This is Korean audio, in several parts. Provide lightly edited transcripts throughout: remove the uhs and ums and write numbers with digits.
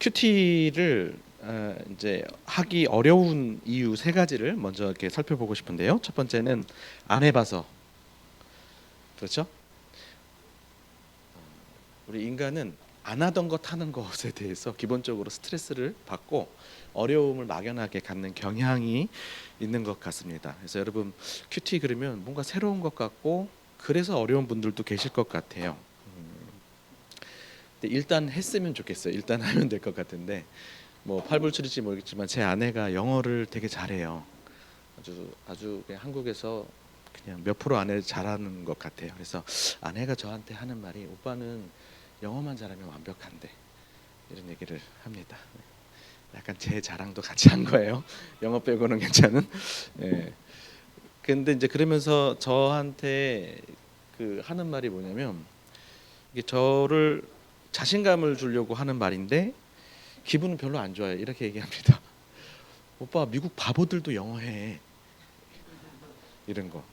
큐티를 이제 하기 어려운 이유 세 가지를 먼저 이렇게 살펴보고 싶은데요. 첫 번째는 안 해봐서. 그렇죠? 우리 인간은 안 하던 것 하는 것에 대해서 기본적으로 스트레스를 받고 어려움을 막연하게 갖는 경향이 있는 것 같습니다. 그래서 여러분 큐티 그러면 뭔가 새로운 것 같고 그래서 어려운 분들도 계실 것 같아요. 근데 일단 했으면 좋겠어요. 일단 하면 될 것 같은데 뭐 팔불출일지 모르겠지만 제 아내가 영어를 되게 잘해요. 아주 그냥 한국에서 그냥 몇 프로 아내 잘하는 것 같아요. 그래서 아내가 저한테 하는 말이 오빠는 영어만 잘하면 완벽한데 이런 얘기를 합니다. 약간 제 자랑도 같이 한 거예요. 영어 빼고는 괜찮은. 예. 근데 이제 그러면서 저한테 그 하는 말이 뭐냐면 이게 저를 자신감을 주려고 하는 말인데 기분은 별로 안 좋아요. 이렇게 얘기합니다. 오빠 미국 바보들도 영어해. 이런 거.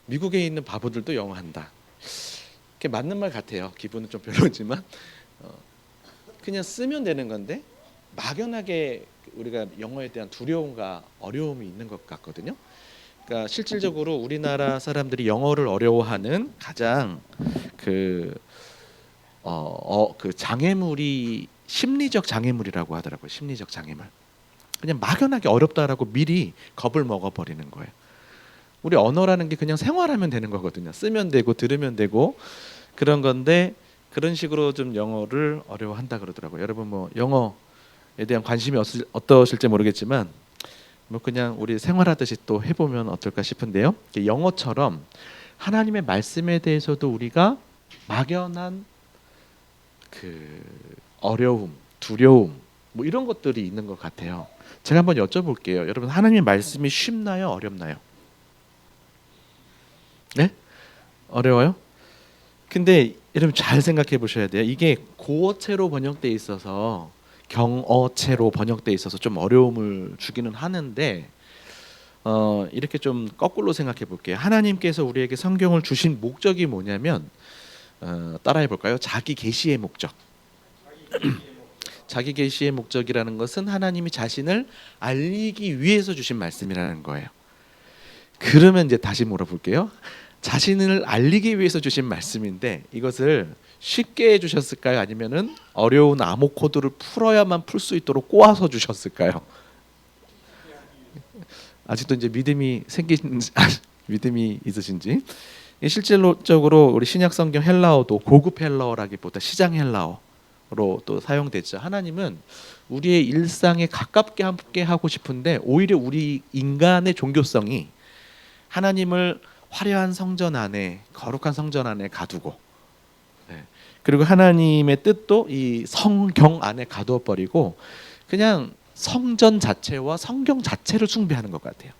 미국에 있는 바보들도 영어 한다. 그게 맞는 말 같아요. 기분은 좀 별로지만 그냥 쓰면 되는 건데 막연하게 우리가 영어에 대한 두려움과 어려움이 있는 것 같거든요. 그러니까 실질적으로 우리나라 사람들이 영어를 어려워하는 가장 그 장애물이 심리적 장애물이라고 하더라고요. 심리적 장애물. 그냥 막연하게 어렵다라고 미리 겁을 먹어버리는 거예요. 우리 언어라는 게 그냥 생활하면 되는 거거든요. 쓰면 되고 들으면 되고 그런 건데 그런 식으로 좀 영어를 어려워한다 그러더라고요. 여러분 뭐 영어에 대한 관심이 어떠실지 모르겠지만 뭐 그냥 우리 생활하듯이 또 해보면 어떨까 싶은데요. 영어처럼 하나님의 말씀에 대해서도 우리가 막연한 그 어려움, 두려움 뭐 이런 것들이 있는 것 같아요. 제가 한번 여쭤볼게요. 여러분 하나님의 말씀이 쉽나요? 어렵나요? 네? 어려워요? 근데 여러분 잘 생각해 보셔야 돼요. 이게 고어체로 번역돼 있어서 경어체로 번역돼 있어서 좀 어려움을 주기는 하는데 이렇게 좀 거꾸로 생각해 볼게요. 하나님께서 우리에게 성경을 주신 목적이 뭐냐면 따라해 볼까요? 자기 계시의 목적. 자기 계시의 목적이라는 것은 하나님이 자신을 알리기 위해서 주신 말씀이라는 거예요. 그러면 이제 다시 물어볼게요. 자신을 알리기 위해서 주신 말씀인데 이것을 쉽게 해주셨을까요? 아니면은 어려운 암호 코드를 풀어야만 풀 수 있도록 꼬아서 주셨을까요? 아직도 이제 믿음이 믿음이 있으신지? 실질적으로 우리 신약 성경 헬라어도 고급 헬라어라기보다 시장 헬라어로 또 사용됐죠. 하나님은 우리의 일상에 가깝게 함께 하고 싶은데 오히려 우리 인간의 종교성이 하나님을 화려한 성전 안에 거룩한 성전 안에 가두고 그리고 하나님의 뜻도 이 성경 안에 가두어 버리고 그냥 성전 자체와 성경 자체를 숭배하는 것 같아요.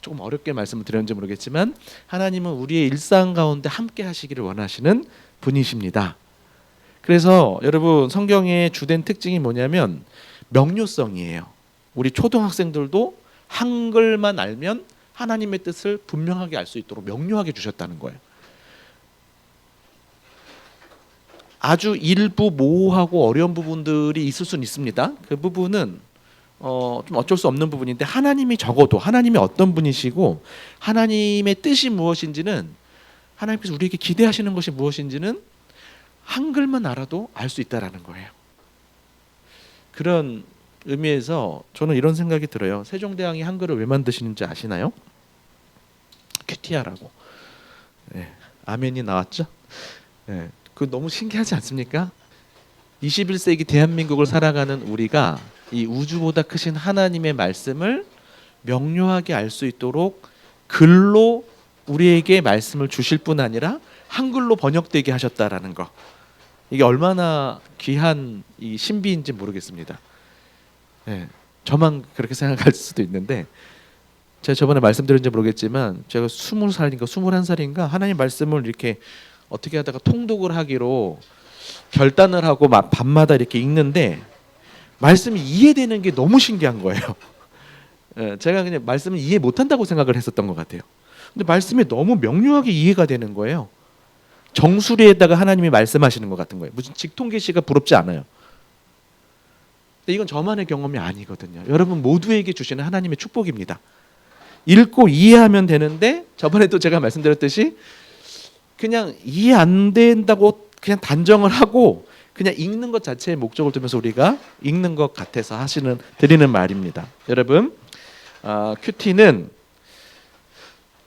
조금 어렵게 말씀을 드렸는지 모르겠지만 하나님은 우리의 일상 가운데 함께 하시기를 원하시는 분이십니다. 그래서 여러분 성경의 주된 특징이 뭐냐면 명료성이에요. 우리 초등학생들도 한글만 알면 하나님의 뜻을 분명하게 알 수 있도록 명료하게 주셨다는 거예요. 아주 일부 모호하고 어려운 부분들이 있을 수는 있습니다. 그 부분은 좀 어쩔 수 없는 부분인데 하나님이 적어도 하나님이 어떤 분이시고 하나님의 뜻이 무엇인지는 하나님께서 우리에게 기대하시는 것이 무엇인지는 한글만 알아도 알 수 있다라는 거예요. 그런 의미에서 저는 이런 생각이 들어요. 세종대왕이 한글을 왜 만드시는지 아시나요? 큐티하라고. 아멘이 나왔죠? 그 너무 신기하지 않습니까? 21세기 대한민국을 살아가는 우리가 이 우주보다 크신 하나님의 말씀을 명료하게 알 수 있도록 글로 우리에게 말씀을 주실 뿐 아니라 한글로 번역되게 하셨다라는 거. 이게 얼마나 귀한 이 신비인지 모르겠습니다. 저만 그렇게 생각할 수도 있는데 제가 저번에 말씀드렸는지 모르겠지만 제가 20살인가 21살인가 하나님 말씀을 이렇게 어떻게 하다가 통독을 하기로 결단을 하고 밤마다 이렇게 읽는데 말씀이 이해되는 게 너무 신기한 거예요. 제가 그냥 말씀을 이해 못한다고 생각을 했었던 것 같아요. 근데 말씀이 너무 명료하게 이해가 되는 거예요. 정수리에다가 하나님이 말씀하시는 것 같은 거예요. 무슨 직통계시가 부럽지 않아요. 근데 이건 저만의 경험이 아니거든요. 여러분 모두에게 주시는 하나님의 축복입니다. 읽고 이해하면 되는데 저번에도 제가 말씀드렸듯이 그냥 이해 안 된다고 그냥 단정을 하고 그냥 읽는 것 자체에 목적을 두면서 우리가 읽는 것 같아서 드리는 말입니다. 여러분, 큐티는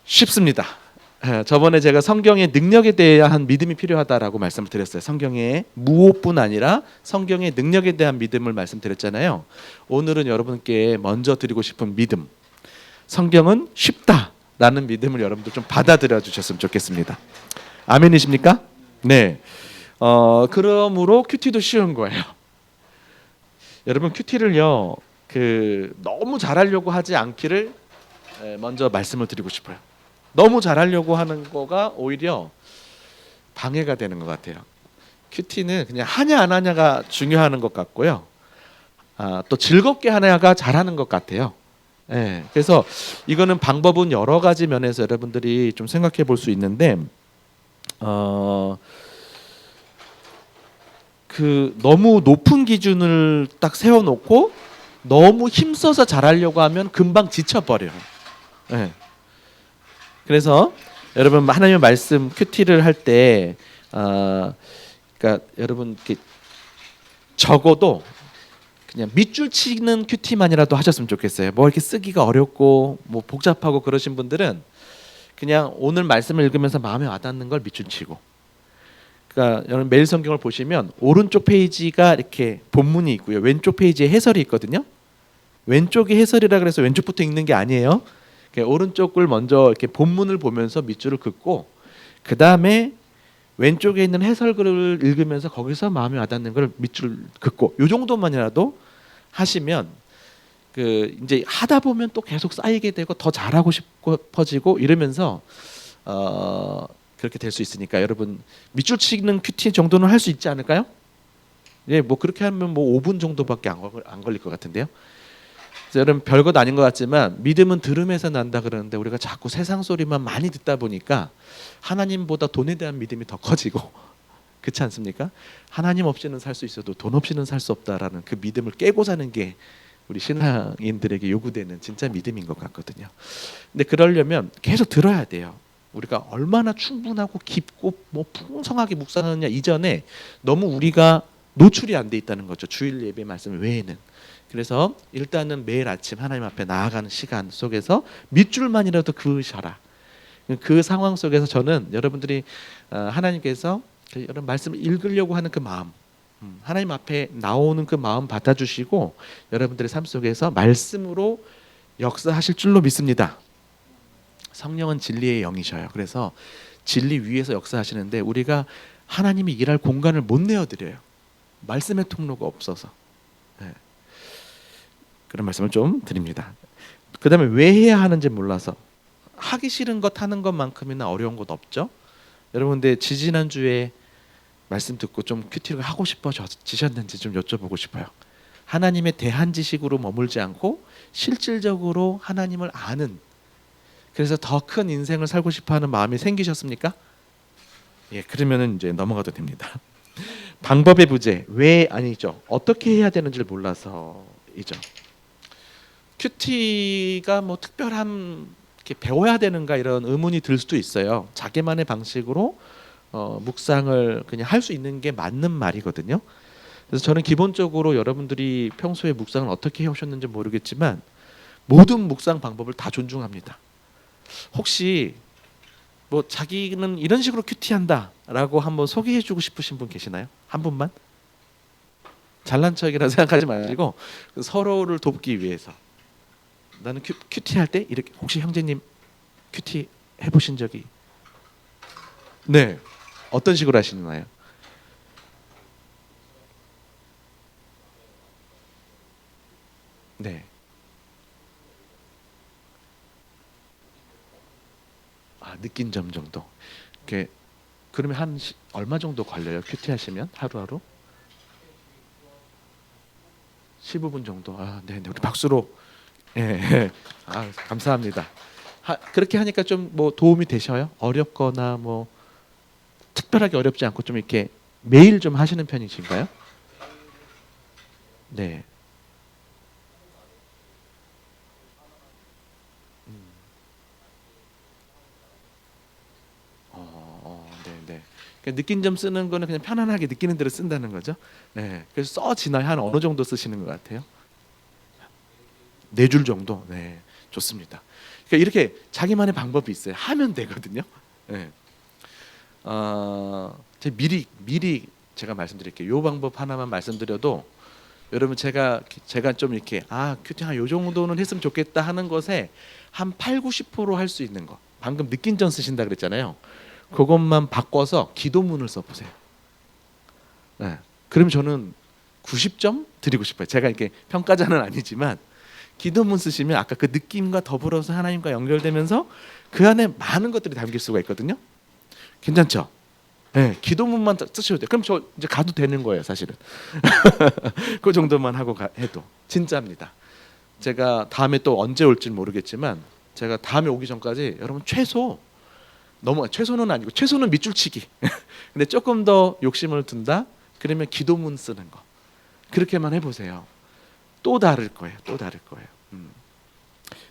쉽습니다. 저번에 제가 성경의 능력에 대한 믿음이 필요하다라고 말씀을 드렸어요. 성경의 무엇뿐 아니라 성경의 능력에 대한 믿음을 말씀드렸잖아요. 오늘은 여러분께 먼저 드리고 싶은 믿음, 성경은 쉽다라는 믿음을 여러분들 좀 받아들여 주셨으면 좋겠습니다. 아멘이십니까? 네. 그러므로 큐티도 쉬운 거예요. 여러분 큐티를요, 너무 잘하려고 하지 않기를 먼저 말씀을 드리고 싶어요. 너무 잘하려고 하는 거가 오히려 방해가 되는 것 같아요. 큐티는 그냥 하냐 안 하냐가 중요한 것 같고요. 또 즐겁게 하냐가 잘하는 것 같아요. 네, 그래서 이거는 방법은 여러 가지 면에서 여러분들이 좀 생각해 볼 수 있는데 너무 높은 기준을 딱 세워놓고 너무 힘써서 잘하려고 하면 금방 지쳐버려요. 네. 그래서 여러분 하나님의 말씀 큐티를 할 때, 그러니까 여러분 이렇게 적어도 그냥 밑줄 치는 큐티만이라도 하셨으면 좋겠어요. 뭐 이렇게 쓰기가 어렵고 뭐 복잡하고 그러신 분들은 그냥 오늘 말씀을 읽으면서 마음에 와닿는 걸 밑줄 치고. 그러니까 여러분 매일 성경을 보시면 오른쪽 페이지가 이렇게 본문이 있고요, 왼쪽 페이지에 해설이 있거든요. 왼쪽이 해설이라 그래서 왼쪽부터 읽는 게 아니에요. 오른쪽을 먼저 이렇게 본문을 보면서 밑줄을 긋고 그 다음에 왼쪽에 있는 해설글을 읽으면서 거기서 마음에 와닿는 걸 밑줄 긋고 요 정도만이라도 하시면 이제 하다 보면 또 계속 쌓이게 되고 더 잘하고 싶어지고 이러면서 그렇게 될 수 있으니까 여러분 밑줄 치는 큐티 정도는 할 수 있지 않을까요? 예, 뭐 그렇게 하면 뭐 5분 정도밖에 안 걸릴 것 같은데요. 여러분 별것 아닌 것 같지만 믿음은 들음에서 난다 그러는데 우리가 자꾸 세상 소리만 많이 듣다 보니까 하나님보다 돈에 대한 믿음이 더 커지고 그렇지 않습니까? 하나님 없이는 살 수 있어도 돈 없이는 살 수 없다라는 그 믿음을 깨고 사는 게 우리 신앙인들에게 요구되는 진짜 믿음인 것 같거든요. 근데 그러려면 계속 들어야 돼요. 우리가 얼마나 충분하고 깊고 뭐 풍성하게 묵상하느냐 이전에 너무 우리가 노출이 안 돼 있다는 거죠. 주일 예배 말씀 외에는. 그래서 일단은 매일 아침 하나님 앞에 나아가는 시간 속에서 밑줄만이라도 그으셔라. 그 상황 속에서 저는 여러분들이 하나님께서 여러분 말씀을 읽으려고 하는 그 마음, 하나님 앞에 나오는 그 마음 받아주시고 여러분들의 삶 속에서 말씀으로 역사하실 줄로 믿습니다. 성령은 진리의 영이셔요. 그래서 진리 위에서 역사하시는데 우리가 하나님이 일할 공간을 못 내어드려요. 말씀의 통로가 없어서. 네. 그런 말씀을 좀 드립니다. 그 다음에 왜 해야 하는지 몰라서 하기 싫은 것 하는 것만큼이나 어려운 것 없죠. 여러분 근데 지지난주에 말씀 듣고 좀 큐티를 하고 싶어지셨는지 좀 여쭤보고 싶어요. 하나님의 대한 지식으로 머물지 않고 실질적으로 하나님을 아는, 그래서 더 큰 인생을 살고 싶어하는 마음이 생기셨습니까? 예, 그러면은 이제 넘어가도 됩니다. 방법의 부재, 왜 아니죠. 어떻게 해야 되는지를 몰라서이죠. 큐티가 뭐 특별한 이렇게 배워야 되는가 이런 의문이 들 수도 있어요. 자기만의 방식으로 묵상을 그냥 할 수 있는 게 맞는 말이거든요. 그래서 저는 기본적으로 여러분들이 평소에 묵상을 어떻게 해오셨는지 모르겠지만 모든 묵상 방법을 다 존중합니다. 혹시 뭐 자기는 이런 식으로 큐티한다라고 한번 소개해주고 싶으신 분 계시나요? 한 분만? 잘난 척이라 생각하지 마시고 서로를 돕기 위해서. 나는 큐티할 때 이렇게, 혹시 형제님 큐티 해보신 적이? 네. 어떤 식으로 하시나요? 네. 느낀 점 정도. 이렇게 그러면 얼마 정도 걸려요? 큐티 하시면 하루하루? 15분 정도. 네, 우리 박수로. 예. 감사합니다. 그렇게 하니까 좀 뭐 도움이 되셔요? 어렵거나 뭐 특별하게 어렵지 않고 좀 이렇게 매일 좀 하시는 편이신가요? 네. 그러니까 느낀 점 쓰는 거는 그냥 편안하게 느끼는 대로 쓴다는 거죠. 네, 그래서 써지나요? 한 어느 정도 쓰시는 것 같아요? 4줄 정도. 네, 좋습니다. 그러니까 이렇게 자기만의 방법이 있어요. 하면 되거든요. 네. 제가 미리 제가 말씀드릴게요. 요 방법 하나만 말씀드려도 여러분 제가 좀 이렇게 큐팅 한 요 정도는 했으면 좋겠다 하는 것에 한 8, 90% 할 수 있는 거. 방금 느낀 점 쓰신다 그랬잖아요. 그것만 바꿔서 기도문을 써보세요. 네. 그럼 저는 90점 드리고 싶어요. 제가 이렇게 평가자는 아니지만 기도문 쓰시면 아까 그 느낌과 더불어서 하나님과 연결되면서 그 안에 많은 것들이 담길 수가 있거든요. 괜찮죠? 네, 기도문만 쓰셔도 돼요. 그럼 저 이제 가도 되는 거예요, 사실은. 그 정도만 하고 해도 진짜입니다. 제가 다음에 또 언제 올지 모르겠지만 제가 다음에 오기 전까지 여러분 최소는 아니고 최소는 밑줄치기. 근데 조금 더 욕심을 둔다. 그러면 기도문 쓰는 거. 그렇게만 해보세요. 또 다를 거예요. 또 다를 거예요.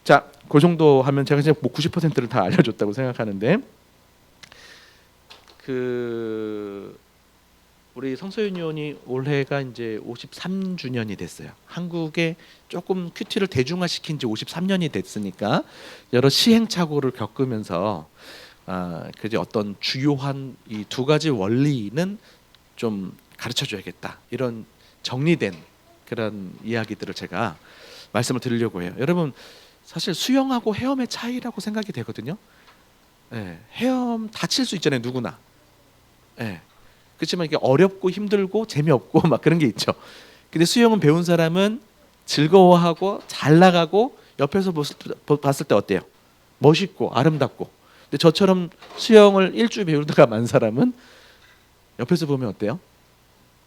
자, 그 정도 하면 제가 이제 뭐 90%를 다 알려줬다고 생각하는데, 우리 성서윤 의원이 올해가 이제 53주년이 됐어요. 한국에 조금 큐티를 대중화시킨 지 53년이 됐으니까 여러 시행착오를 겪으면서 그게 어떤 주요한 이 2가지 원리는 좀 가르쳐줘야겠다. 이런 정리된 그런 이야기들을 제가 말씀을 드리려고 해요. 여러분 사실 수영하고 헤엄의 차이라고 생각이 되거든요. 네, 헤엄 다칠 수 있잖아요, 누구나. 네. 그렇지만 이게 어렵고 힘들고 재미없고 막 그런 게 있죠. 근데 수영은 배운 사람은 즐거워하고 잘 나가고 옆에서 봤을 때 어때요? 멋있고 아름답고. 근데 저처럼 수영을 일주일 배우다가 만 사람은 옆에서 보면 어때요?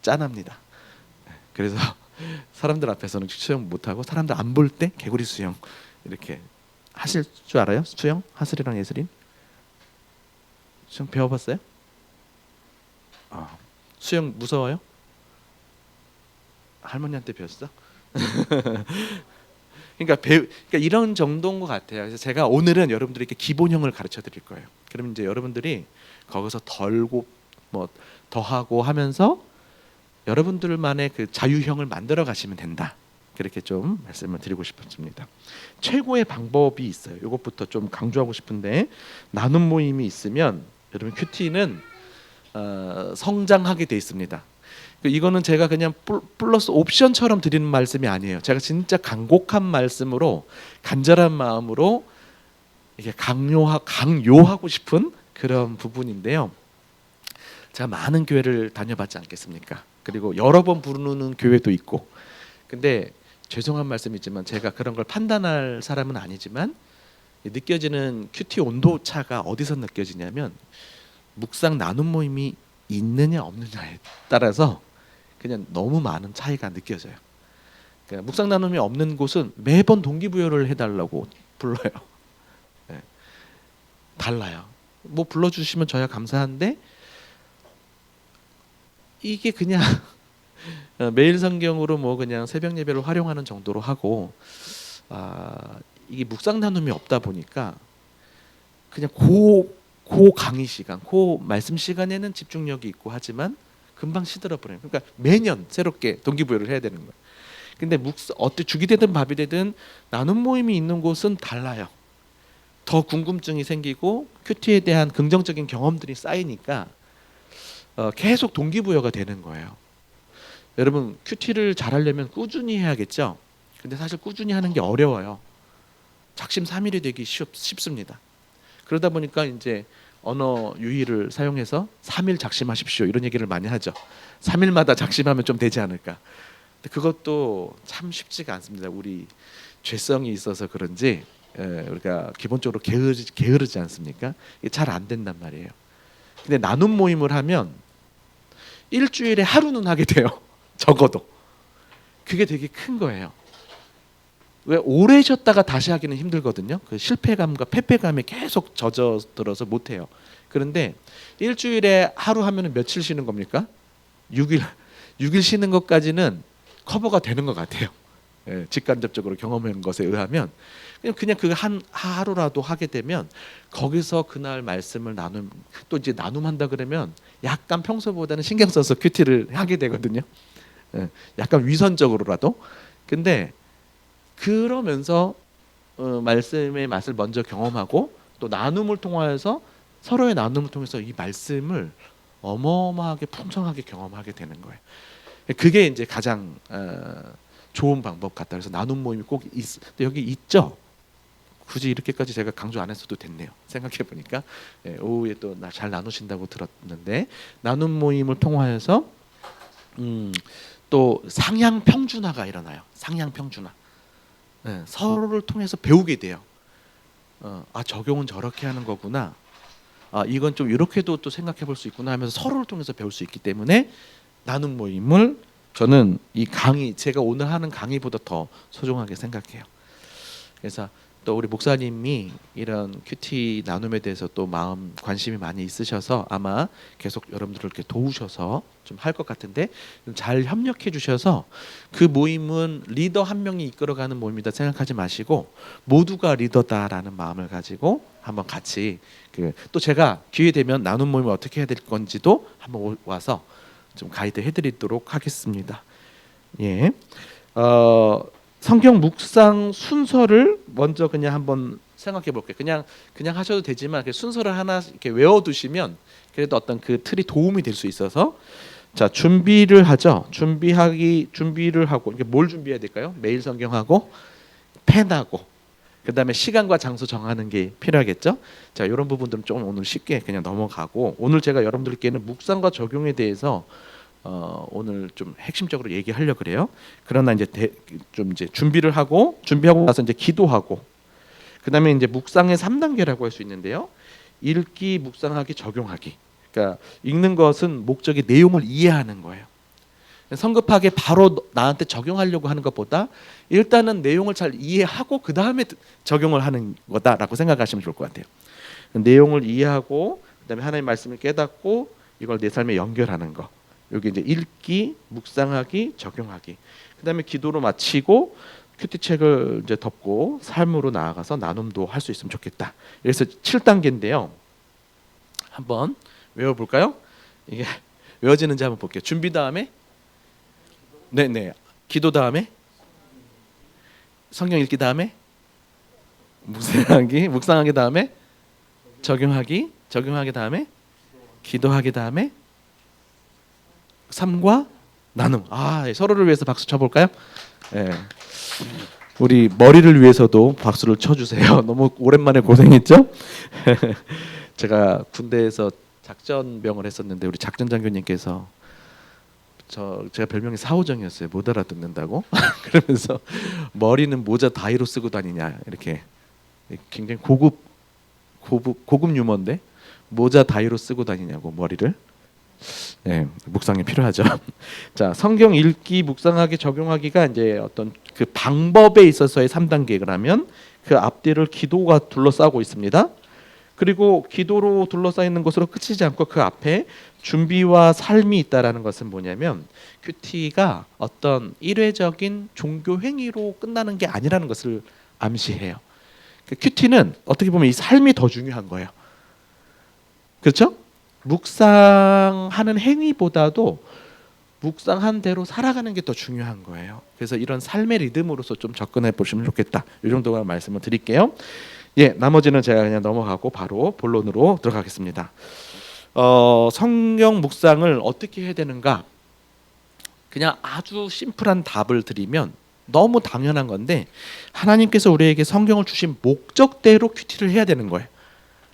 짠합니다. 그래서 사람들 앞에서는 수영 못하고 사람들 안 볼 때 개구리 수영 이렇게 하실 줄 알아요? 수영? 하슬이랑 예슬인? 수영 배워봤어요? 수영 무서워요? 할머니한테 배웠어? 그러니까 이런 정도인 것 같아요. 그래서 제가 오늘은 여러분들에게 기본형을 가르쳐 드릴 거예요. 그러면 이제 여러분들이 거기서 덜고 뭐 더하고 하면서 여러분들만의 그 자유형을 만들어 가시면 된다. 그렇게 좀 말씀을 드리고 싶습니다. 최고의 방법이 있어요. 이것부터 좀 강조하고 싶은데, 나눔 모임이 있으면 여러분 큐티는 성장하게 돼 있습니다. 이거는 제가 그냥 플러스 옵션처럼 드리는 말씀이 아니에요. 제가 진짜 간곡한 말씀으로 간절한 마음으로 이게 강요하고 싶은 그런 부분인데요. 제가 많은 교회를 다녀봤지 않겠습니까? 그리고 여러 번 부르는 교회도 있고. 근데 죄송한 말씀이지만 제가 그런 걸 판단할 사람은 아니지만 느껴지는 큐티 온도 차가 어디서 느껴지냐면 묵상 나눔 모임이 있느냐 없느냐에 따라서 그냥 너무 많은 차이가 느껴져요. 그러니까 묵상 나눔이 없는 곳은 매번 동기부여를 해달라고 불러요. 네. 달라요. 뭐 불러주시면 저야 감사한데 이게 그냥 매일 성경으로 뭐 그냥 새벽 예배를 활용하는 정도로 하고 이게 묵상 나눔이 없다 보니까 그냥 고 강의 시간, 고 말씀 시간에는 집중력이 있고 하지만 금방 시들어버려요. 그러니까 매년 새롭게 동기부여를 해야 되는 거예요. 근데 죽이 되든 밥이 되든 나눔 모임이 있는 곳은 달라요. 더 궁금증이 생기고 큐티에 대한 긍정적인 경험들이 쌓이니까 계속 동기부여가 되는 거예요. 여러분 큐티를 잘하려면 꾸준히 해야겠죠. 근데 사실 꾸준히 하는 게 어려워요. 작심삼일이 되기 쉽습니다. 그러다 보니까 이제 언어 유희를 사용해서 3일 작심하십시오 이런 얘기를 많이 하죠. 3일마다 작심하면 좀 되지 않을까. 근데 그것도 참 쉽지가 않습니다. 우리 죄성이 있어서 그런지 우리가 기본적으로 게으르지 않습니까? 이게 잘 안 된단 말이에요. 근데 나눔 모임을 하면 일주일에 하루는 하게 돼요. 적어도. 그게 되게 큰 거예요. 왜 오래 쉬었다가 다시 하기는 힘들거든요. 그 실패감과 패배감에 계속 젖어들어서 못해요. 그런데 일주일에 하루 하면 며칠 쉬는 겁니까? 6일 쉬는 것까지는 커버가 되는 것 같아요. 직간접적으로 경험한 것에 의하면 그냥 그 한 하루라도 하게 되면 거기서 그날 말씀을 또 이제 나눔한다 그러면 약간 평소보다는 신경 써서 큐티를 하게 되거든요. 약간 위선적으로라도. 근데 그러면서 말씀의 맛을 먼저 경험하고 또 나눔을 통하여서 서로의 나눔을 통해서 이 말씀을 어마어마하게 풍성하게 경험하게 되는 거예요. 그게 이제 가장 좋은 방법 같다. 그래서 나눔 모임이 꼭 여기 있죠. 굳이 이렇게까지 제가 강조 안 했어도 됐네요. 생각해 보니까 오후에 또 잘 나누신다고 들었는데 나눔 모임을 통하여서 또 상향 평준화가 일어나요. 상향 평준화. 서로를 통해서 배우게 돼요. 적용은 저렇게 하는 거구나. 이건 좀 이렇게도 또 생각해 볼 수 있구나 하면서 서로를 통해서 배울 수 있기 때문에 나눔 모임을 저는 이 강의 제가 오늘 하는 강의보다 더 소중하게 생각해요. 그래서 또 우리 목사님이 이런 큐티 나눔에 대해서 또 마음 관심이 많이 있으셔서 아마 계속 여러분들을 이렇게 도우셔서 좀 할 것 같은데 잘 협력해 주셔서 그 모임은 리더 한 명이 이끌어가는 모임이다 생각하지 마시고 모두가 리더다라는 마음을 가지고 한번 같이 또 제가 기회 되면 나눔 모임을 어떻게 해야 될 건지도 한번 와서 좀 가이드 해드리도록 하겠습니다. 예. 성경 묵상 순서를 먼저 그냥 한번 생각해 볼게요. 그냥 하셔도 되지만 순서를 하나 이렇게 외워두시면 그래도 어떤 그 틀이 도움이 될 수 있어서 자 준비를 하죠. 준비를 하고 이게 뭘 준비해야 될까요? 매일 성경하고 펜하고 그다음에 시간과 장소 정하는 게 필요하겠죠. 자 이런 부분들은 좀 오늘 쉽게 그냥 넘어가고 오늘 제가 여러분들께는 묵상과 적용에 대해서 오늘 좀 핵심적으로 얘기하려고 그래요. 그러나 이제 준비하고 나서 이제 기도하고 그다음에 이제 묵상의 3단계라고 할 수 있는데요. 읽기, 묵상하기, 적용하기. 그러니까 읽는 것은 목적이 내용을 이해하는 거예요. 성급하게 바로 나한테 적용하려고 하는 것보다 일단은 내용을 잘 이해하고 그 다음에 적용을 하는 거다라고 생각하시면 좋을 것 같아요. 내용을 이해하고 그다음에 하나님의 말씀을 깨닫고 이걸 내 삶에 연결하는 거. 여기 이제 읽기, 묵상하기, 적용하기. 그다음에 기도로 마치고 큐티 책을 이제 덮고 삶으로 나아가서 나눔도 할 수 있으면 좋겠다. 그래서 7단계인데요. 한번 외워볼까요? 이게 외워지는지 한번 볼게요. 준비 다음에 네네 기도 다음에 성경 읽기 다음에 묵상하기 다음에 적용하기 다음에 기도하기 다음에 삶과 나눔. 서로를 위해서 박수 쳐볼까요? 네. 우리 머리를 위해서도 박수를 쳐주세요. 너무 오랜만에 고생했죠? 제가 군대에서 작전병을 했었는데 우리 작전 장교님께서 제가 별명이 사오정이었어요. 못 알아듣는다고. 그러면서 머리는 모자 다이로 쓰고 다니냐 이렇게 굉장히 고급 유머인데 모자 다이로 쓰고 다니냐고 머리를. 묵상이 필요하죠. 자, 성경 읽기, 묵상하기, 적용하기가 이제 어떤 그 방법에 있어서의 3단계라면 그 앞뒤를 기도가 둘러싸고 있습니다. 그리고 기도로 둘러싸 있는 것으로 끝이지 않고 그 앞에 준비와 삶이 있다라는 것은 뭐냐면 큐티가 어떤 일회적인 종교 행위로 끝나는 게 아니라는 것을 암시해요. 큐티는 어떻게 보면 이 삶이 더 중요한 거예요. 그렇죠? 묵상하는 행위보다도 묵상한 대로 살아가는 게 더 중요한 거예요. 그래서 이런 삶의 리듬으로서 좀 접근해 보시면 좋겠다. 이 정도만 말씀을 드릴게요. 나머지는 제가 그냥 넘어가고 바로 본론으로 들어가겠습니다. 성경 묵상을 어떻게 해야 되는가? 그냥 아주 심플한 답을 드리면 너무 당연한 건데 하나님께서 우리에게 성경을 주신 목적대로 큐티를 해야 되는 거예요.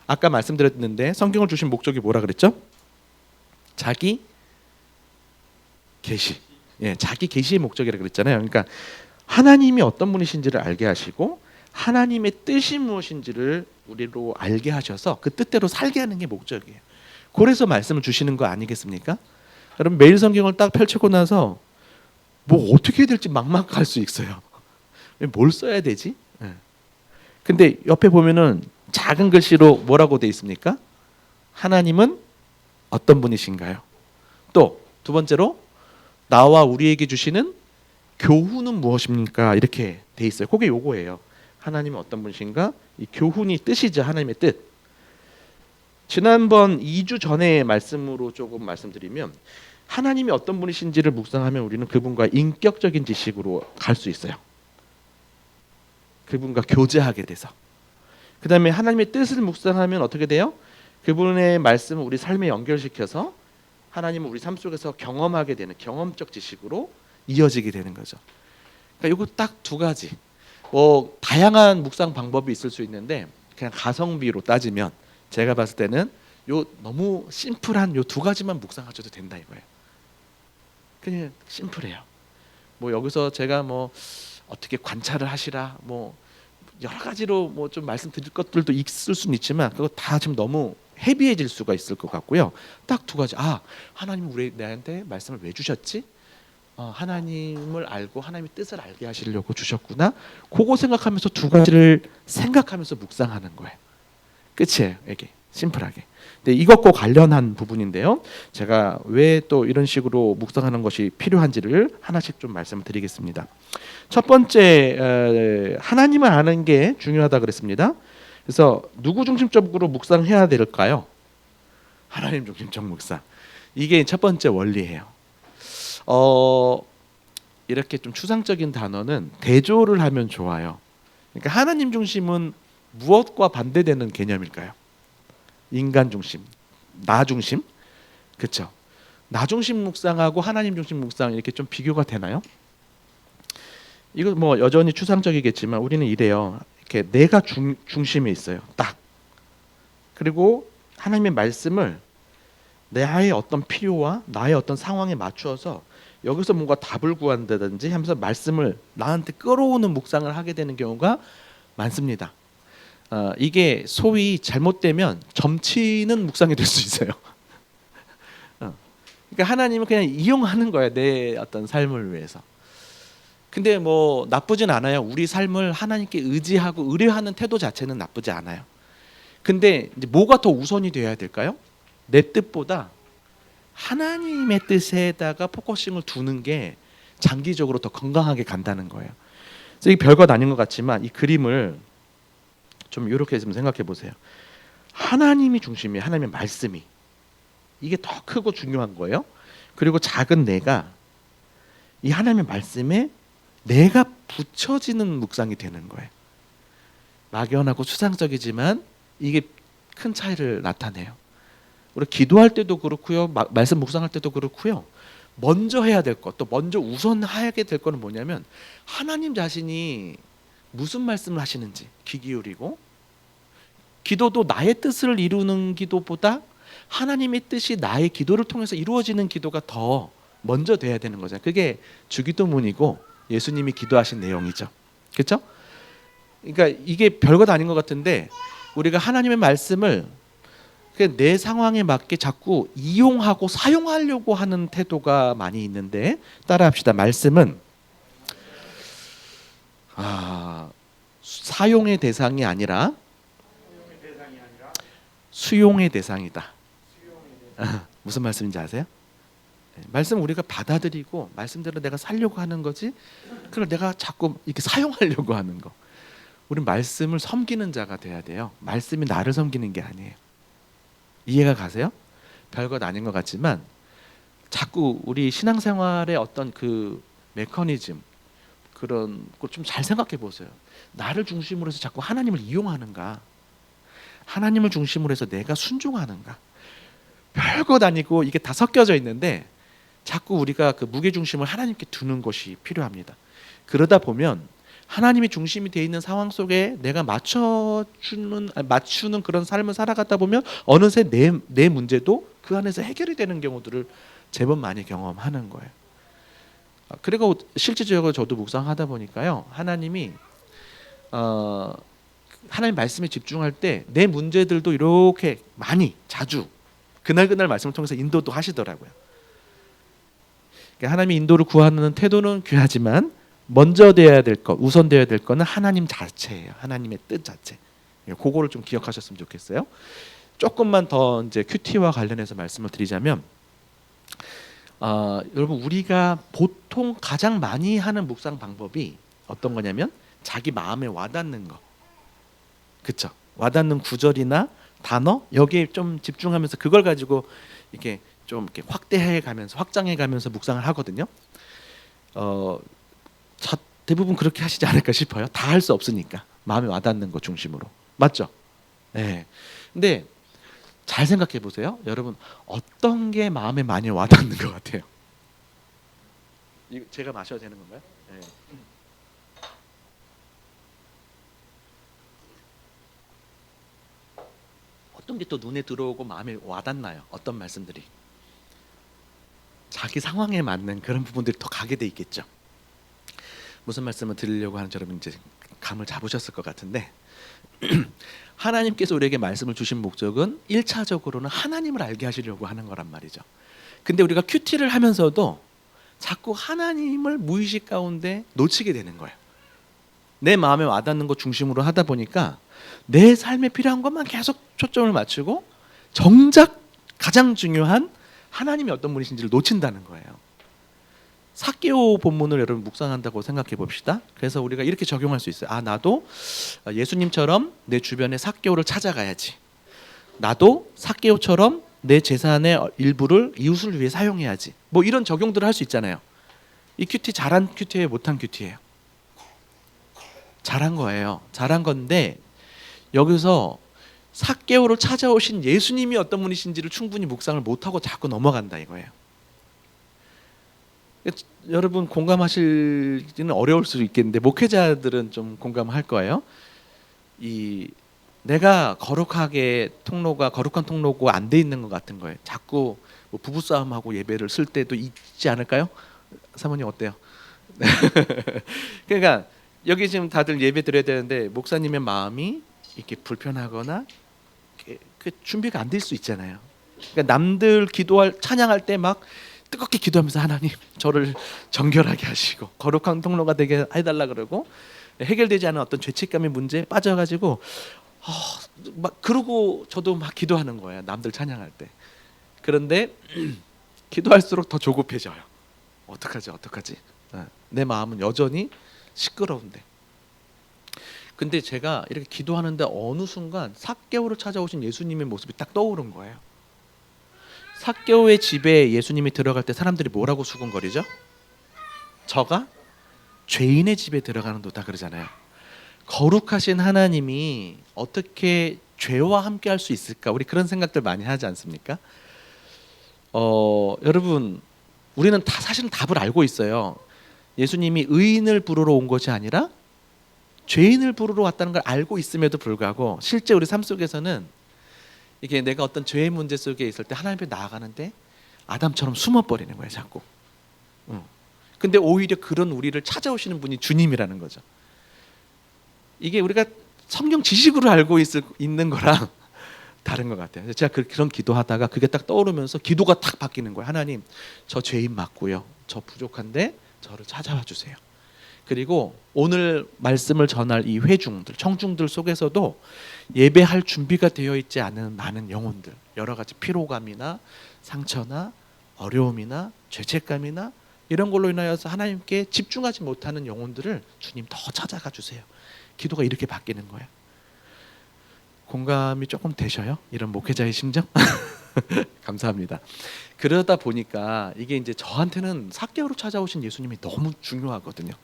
아까 말씀드렸는데 성경을 주신 목적이 뭐라 그랬죠? 자기 계시. 자기 계시의 목적이라 그랬잖아요. 그러니까 하나님이 어떤 분이신지를 알게 하시고 하나님의 뜻이 무엇인지를 우리로 알게 하셔서 그 뜻대로 살게 하는 게 목적이에요. 그래서 말씀을 주시는 거 아니겠습니까? 여러분 매일 성경을 딱 펼치고 나서 뭐 어떻게 해야 될지 막막할 수 있어요. 뭘 써야 되지? 근데 옆에 보면은 작은 글씨로 뭐라고 돼 있습니까? 하나님은 어떤 분이신가요? 또 두 번째로 나와 우리에게 주시는 교훈은 무엇입니까? 이렇게 돼 있어요. 그게 요거예요. 하나님은 어떤 분이신가? 이 교훈이 뜻이죠. 하나님의 뜻. 지난번 2주 전에 말씀으로 조금 말씀드리면 하나님이 어떤 분이신지를 묵상하면 우리는 그분과 인격적인 지식으로 갈 수 있어요. 그분과 교제하게 돼서. 그 다음에 하나님의 뜻을 묵상하면 어떻게 돼요? 그분의 말씀을 우리 삶에 연결시켜서 하나님을 우리 삶 속에서 경험하게 되는 경험적 지식으로 이어지게 되는 거죠. 그러니까 이거 딱 두 가지. 다양한 묵상 방법이 있을 수 있는데 그냥 가성비로 따지면 제가 봤을 때는 요 너무 심플한 요 두 가지만 묵상하셔도 된다 이거예요. 그냥 심플해요. 여기서 제가 어떻게 관찰을 하시라 여러 가지로 좀 말씀드릴 것들도 있을 수는 있지만 그거 다 지금 너무 헤비해질 수가 있을 것 같고요. 딱 두 가지. 하나님 우리 나한테 말씀을 왜 주셨지? 하나님을 알고 하나님의 뜻을 알게 하시려고 주셨구나. 그거 생각하면서 두 가지를 생각하면서 묵상하는 거예요. 끝이에요. 이게 심플하게. 근데 이것과 관련한 부분인데요. 제가 왜 또 이런 식으로 묵상하는 것이 필요한지를 하나씩 좀 말씀을 드리겠습니다. 첫 번째, 하나님을 아는 게 중요하다 그랬습니다. 그래서 누구 중심적으로 묵상해야 될까요? 하나님 중심적 묵상. 이게 첫 번째 원리예요. 이렇게 좀 추상적인 단어는 대조를 하면 좋아요. 그러니까 하나님 중심은 무엇과 반대되는 개념일까요? 인간 중심, 나 중심, 그렇죠? 나 중심 묵상하고 하나님 중심 묵상 이렇게 좀 비교가 되나요? 이거 여전히 추상적이겠지만 우리는 이래요. 이렇게 내가 중심에 있어요. 딱. 그리고 하나님의 말씀을 나의 어떤 필요와 나의 어떤 상황에 맞추어서 여기서 뭔가 답을 구한다든지 하면서 말씀을 나한테 끌어오는 묵상을 하게 되는 경우가 많습니다. 이게 소위 잘못되면 점치는 묵상이 될 수 있어요. 그러니까 하나님은 그냥 이용하는 거야 내 어떤 삶을 위해서. 근데 나쁘진 않아요. 우리 삶을 하나님께 의지하고 의뢰하는 태도 자체는 나쁘지 않아요. 근데 이제 뭐가 더 우선이 되어야 될까요? 내 뜻보다 하나님의 뜻에다가 포커싱을 두는 게 장기적으로 더 건강하게 간다는 거예요. 그래서 이게 별것 아닌 것 같지만 이 그림을 좀 이렇게 좀 생각해 보세요. 하나님이 중심이에요. 하나님의 말씀이. 이게 더 크고 중요한 거예요. 그리고 작은 내가 이 하나님의 말씀에 내가 붙여지는 묵상이 되는 거예요. 막연하고 추상적이지만 이게 큰 차이를 나타내요. 우리 기도할 때도 그렇고요. 말씀 묵상할 때도 그렇고요. 먼저 해야 될 것, 또 먼저 우선하게 될 거는 뭐냐면 하나님 자신이 무슨 말씀을 하시는지 귀 기울이고, 기도도 나의 뜻을 이루는 기도보다 하나님의 뜻이 나의 기도를 통해서 이루어지는 기도가 더 먼저 돼야 되는 거잖아요. 그게 주기도문이고 예수님이 기도하신 내용이죠. 그렇죠? 그러니까 이게 별것 아닌 것 같은데 우리가 하나님의 말씀을 내 상황에 맞게 자꾸 이용하고 사용하려고 하는 태도가 많이 있는데, 따라합시다. 말씀은 사용의 대상이 아니라 수용의 대상이다. 무슨 말씀인지 아세요? 말씀 우리가 받아들이고 말씀대로 내가 살려고 하는 거지, 그걸 내가 자꾸 이렇게 사용하려고 하는 거. 우리는 말씀을 섬기는 자가 돼야 돼요. 말씀이 나를 섬기는 게 아니에요. 이해가 가세요? 별것 아닌 것 같지만 자꾸 우리 신앙생활의 어떤 그 메커니즘, 그런 걸 좀 잘 생각해 보세요. 나를 중심으로 해서 자꾸 하나님을 이용하는가, 하나님을 중심으로 해서 내가 순종하는가. 별것 아니고 이게 다 섞여져 있는데 자꾸 우리가 그 무게중심을 하나님께 두는 것이 필요합니다. 그러다 보면 하나님이 중심이 되어 있는 상황 속에 내가 맞추는 그런 삶을 살아가다 보면 어느새 내 문제도 그 안에서 해결이 되는 경우들을 제법 많이 경험하는 거예요. 그리고 실질적으로 저도 묵상하다 보니까요, 하나님이 하나님 말씀에 집중할 때 내 문제들도 이렇게 많이 자주 그날 말씀을 통해서 인도도 하시더라고요. 그러니까 하나님의 인도를 구하는 태도는 귀하지만 먼저 되어야 될 것, 우선 되어야 될 것은 하나님 자체예요. 하나님의 뜻 자체. 그거를 좀 기억하셨으면 좋겠어요. 조금만 더 이제 큐티와 관련해서 말씀을 드리자면, 여러분 우리가 보통 가장 많이 하는 묵상 방법이 어떤 거냐면 자기 마음에 와닿는 거, 그쵸? 와닿는 구절이나 단어 여기에 좀 집중하면서 그걸 가지고 이렇게 좀 이렇게 확대해가면서 확장해가면서 묵상을 하거든요. 어, 대부분 그렇게 하시지 않을까 싶어요. 다 할 수 없으니까 마음에 와닿는 거 중심으로, 맞죠? 네. 근데 잘 생각해 보세요. 여러분 어떤 게 마음에 많이 와닿는 것 같아요? 이거 제가 마셔도 되는 건가요? 네. 어떤 게 또 눈에 들어오고 마음에 와닿나요? 어떤 말씀들이? 자기 상황에 맞는 그런 부분들이 더 가게 돼 있겠죠. 무슨 말씀을 드리려고 하는지 여러분 이제 감을 잡으셨을 것 같은데 하나님께서 우리에게 말씀을 주신 목적은 1차적으로는 하나님을 알게 하시려고 하는 거란 말이죠. 근데 우리가 큐티를 하면서도 자꾸 하나님을 무의식 가운데 놓치게 되는 거예요. 내 마음에 와닿는 것 중심으로 하다 보니까 내 삶에 필요한 것만 계속 초점을 맞추고 정작 가장 중요한 하나님이 어떤 분이신지를 놓친다는 거예요. 삭개오 본문을 여러분 묵상한다고 생각해 봅시다. 그래서 우리가 이렇게 적용할 수 있어요. 나도 예수님처럼 내 주변에 삭개오를 찾아가야지. 나도 삭개오처럼 내 재산의 일부를 이웃을 위해 사용해야지. 뭐 이런 적용들을 할 수 있잖아요. 이 큐티 잘한 큐티예요, 못한 큐티예요? 잘한 거예요. 잘한 건데 여기서 삭개오를 찾아오신 예수님이 어떤 분이신지를 충분히 묵상을 못하고 자꾸 넘어간다 이거예요. 여러분 공감하시기는 어려울 수 있겠는데 목회자들은 좀 공감할 거예요. 내가 거룩한 통로가 안 돼 있는 것 같은 거예요. 자꾸 뭐 부부싸움하고 예배를 쓸 때도 있지 않을까요? 사모님 어때요? 그러니까 여기 지금 다들 예배 드려야 되는데 목사님의 마음이 이렇게 불편하거나 그 준비가 안 될 수 있잖아요. 그러니까 남들 찬양할 때 막 뜨겁게 기도하면서 하나님 저를 정결하게 하시고 거룩한 통로가 되게 해달라 그러고 해결되지 않은 어떤 죄책감의 문제에 빠져가지고 막 그러고 저도 막 기도하는 거예요. 남들 찬양할 때. 그런데 기도할수록 더 조급해져요. 어떡하지? 내 마음은 여전히 시끄러운데. 근데 제가 이렇게 기도하는데 어느 순간 삭개오를 찾아오신 예수님의 모습이 딱 떠오른 거예요. 삭개오의 집에 예수님이 들어갈 때 사람들이 뭐라고 수군거리죠? 저가 죄인의 집에 들어가는 도다 그러잖아요. 거룩하신 하나님이 어떻게 죄와 함께 할 수 있을까? 우리 그런 생각들 많이 하지 않습니까? 여러분 우리는 다 사실은 답을 알고 있어요. 예수님이 의인을 부르러 온 것이 아니라 죄인을 부르러 왔다는 걸 알고 있음에도 불구하고 실제 우리 삶 속에서는 이게 내가 어떤 죄의 문제 속에 있을 때 하나님 앞에 나아가는데 아담처럼 숨어버리는 거예요 자꾸. 근데 오히려 그런 우리를 찾아오시는 분이 주님이라는 거죠. 이게 우리가 성경 지식으로 알고 있는 거랑 다른 것 같아요. 제가 그런 기도하다가 그게 딱 떠오르면서 기도가 탁 바뀌는 거예요. 하나님 저 죄인 맞고요. 저 부족한데 저를 찾아와 주세요. 그리고 오늘 말씀을 전할 이 회중들, 청중들 속에서도 예배할 준비가 되어 있지 않은 많은 영혼들, 여러 가지 피로감이나 상처나 어려움이나 죄책감이나 이런 걸로 인하여서 하나님께 집중하지 못하는 영혼들을 주님 더 찾아가 주세요. 기도가 이렇게 바뀌는 거예요. 공감이 조금 되셔요? 이런 목회자의 심정? 감사합니다. 그러다 보니까 이게 이제 저한테는 삭개오로 찾아오신 예수님이 너무 중요하거든요.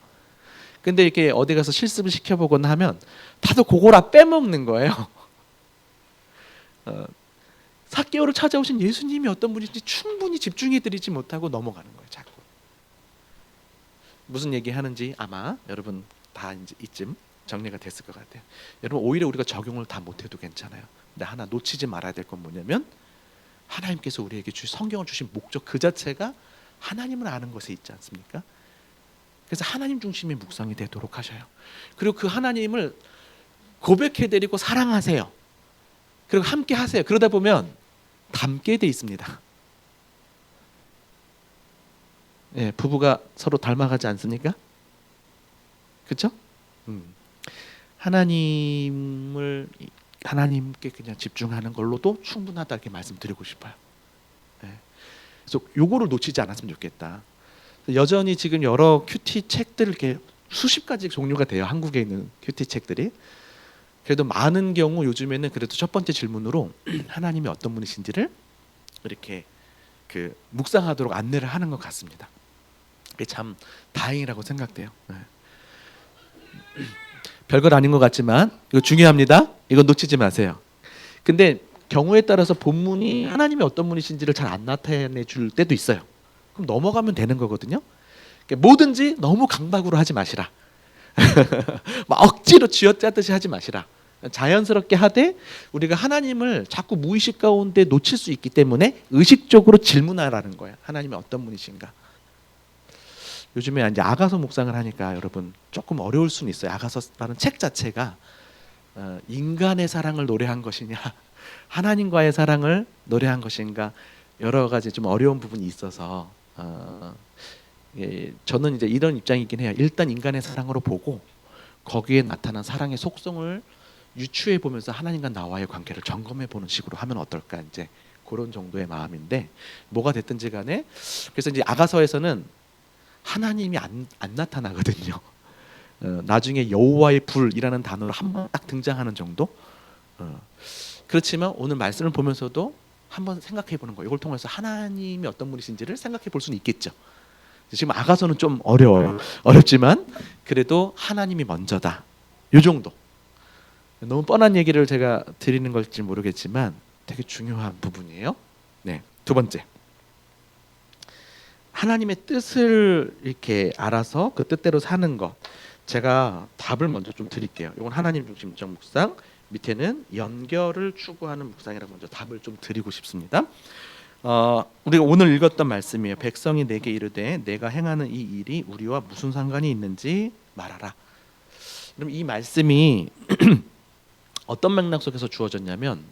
근데 이렇게 어디 가서 실습을 시켜보거나 하면 다들 그거라 빼먹는 거예요. 삭개오를 찾아오신 예수님이 어떤 분인지 충분히 집중해드리지 못하고 넘어가는 거예요. 자꾸. 무슨 얘기하는지 아마 여러분 다 이제 이쯤 정리가 됐을 것 같아요. 여러분 오히려 우리가 적용을 다 못해도 괜찮아요. 근데 하나 놓치지 말아야 될 건 뭐냐면 하나님께서 우리에게 성경을 주신 목적 그 자체가 하나님을 아는 것에 있지 않습니까? 그래서 하나님 중심의 묵상이 되도록 하셔요. 그리고 그 하나님을 고백해드리고 사랑하세요. 그리고 함께 하세요. 그러다 보면 닮게 돼 있습니다. 예, 부부가 서로 닮아가지 않습니까? 그렇죠? 하나님께 그냥 집중하는 걸로도 충분하다 이렇게 말씀드리고 싶어요. 예. 그래서 요거를 놓치지 않았으면 좋겠다. 여전히 지금 여러 큐티 책들 이렇게 수십 가지 종류가 돼요. 한국에 있는 큐티 책들이. 그래도 많은 경우 요즘에는 그래도 첫 번째 질문으로 하나님이 어떤 분이신지를 이렇게 그 묵상하도록 안내를 하는 것 같습니다. 그게 참 다행이라고 생각돼요. 네. 별것 아닌 것 같지만 이거 중요합니다. 이거 놓치지 마세요. 근데 경우에 따라서 본문이 하나님이 어떤 분이신지를 잘 안 나타내 줄 때도 있어요. 그럼 넘어가면 되는 거거든요. 그러니까 뭐든지 너무 강박으로 하지 마시라. 막 억지로 쥐어짜듯이 하지 마시라. 자연스럽게 하되 우리가 하나님을 자꾸 무의식 가운데 놓칠 수 있기 때문에 의식적으로 질문하라는 거예요. 하나님이 어떤 분이신가. 요즘에 이제 아가서 묵상을 하니까 여러분 조금 어려울 수는 있어요. 아가서라는 책 자체가 인간의 사랑을 노래한 것이냐 하나님과의 사랑을 노래한 것인가 여러 가지 좀 어려운 부분이 있어서 저는 이제 이런 입장이긴 해요. 일단 인간의 사랑으로 보고 거기에 나타난 사랑의 속성을 유추해 보면서 하나님과 나와의 관계를 점검해 보는 식으로 하면 어떨까, 이제 그런 정도의 마음인데, 뭐가 됐든지 간에 그래서 이제 아가서에서는 하나님이 안 나타나거든요. 나중에 여호와의 불이라는 단어로 한 번 딱 등장하는 정도. 그렇지만 오늘 말씀을 보면서도 한번 생각해 보는 거예요. 이걸 통해서 하나님이 어떤 분이신지를 생각해 볼 수는 있겠죠. 지금 아가서는 좀 어렵지만 그래도 하나님이 먼저다. 요 정도. 너무 뻔한 얘기를 제가 드리는 걸지 모르겠지만 되게 중요한 부분이에요. 네, 두 번째. 하나님의 뜻을 이렇게 알아서 그 뜻대로 사는 것. 제가 답을 먼저 좀 드릴게요. 이건 하나님 중심적 묵상, 밑에는 연결을 추구하는 묵상이라고 먼저 답을 좀 드리고 싶습니다. 우리가 오늘 읽었던 말씀이에요. 백성이 내게 이르되 내가 행하는 이 일이 우리와 무슨 상관이 있는지 말하라. 그럼 이 말씀이 어떤 맥락 속에서 주어졌냐면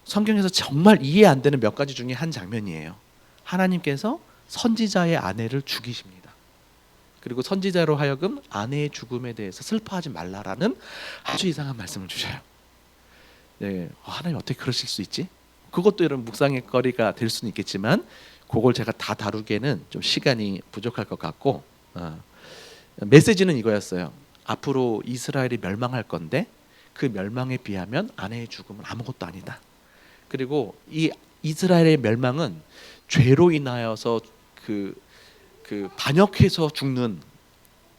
성경에서 정말 이해 안 되는 몇 가지 중에 한 장면이에요. 하나님께서 선지자의 아내를 죽이십니다. 그리고 선지자로 하여금 아내의 죽음에 대해서 슬퍼하지 말라라는 아주 이상한 말씀을 주셔요. 네, 하나님 어떻게 그러실 수 있지? 그것도 이런 묵상의 거리가 될 수는 있겠지만 그걸 제가 다 다루기에는 좀 시간이 부족할 것 같고, 메시지는 이거였어요. 앞으로 이스라엘이 멸망할 건데 그 멸망에 비하면 아내의 죽음은 아무것도 아니다. 그리고 이 이스라엘의 멸망은 죄로 인하여서 그 반역해서 죽는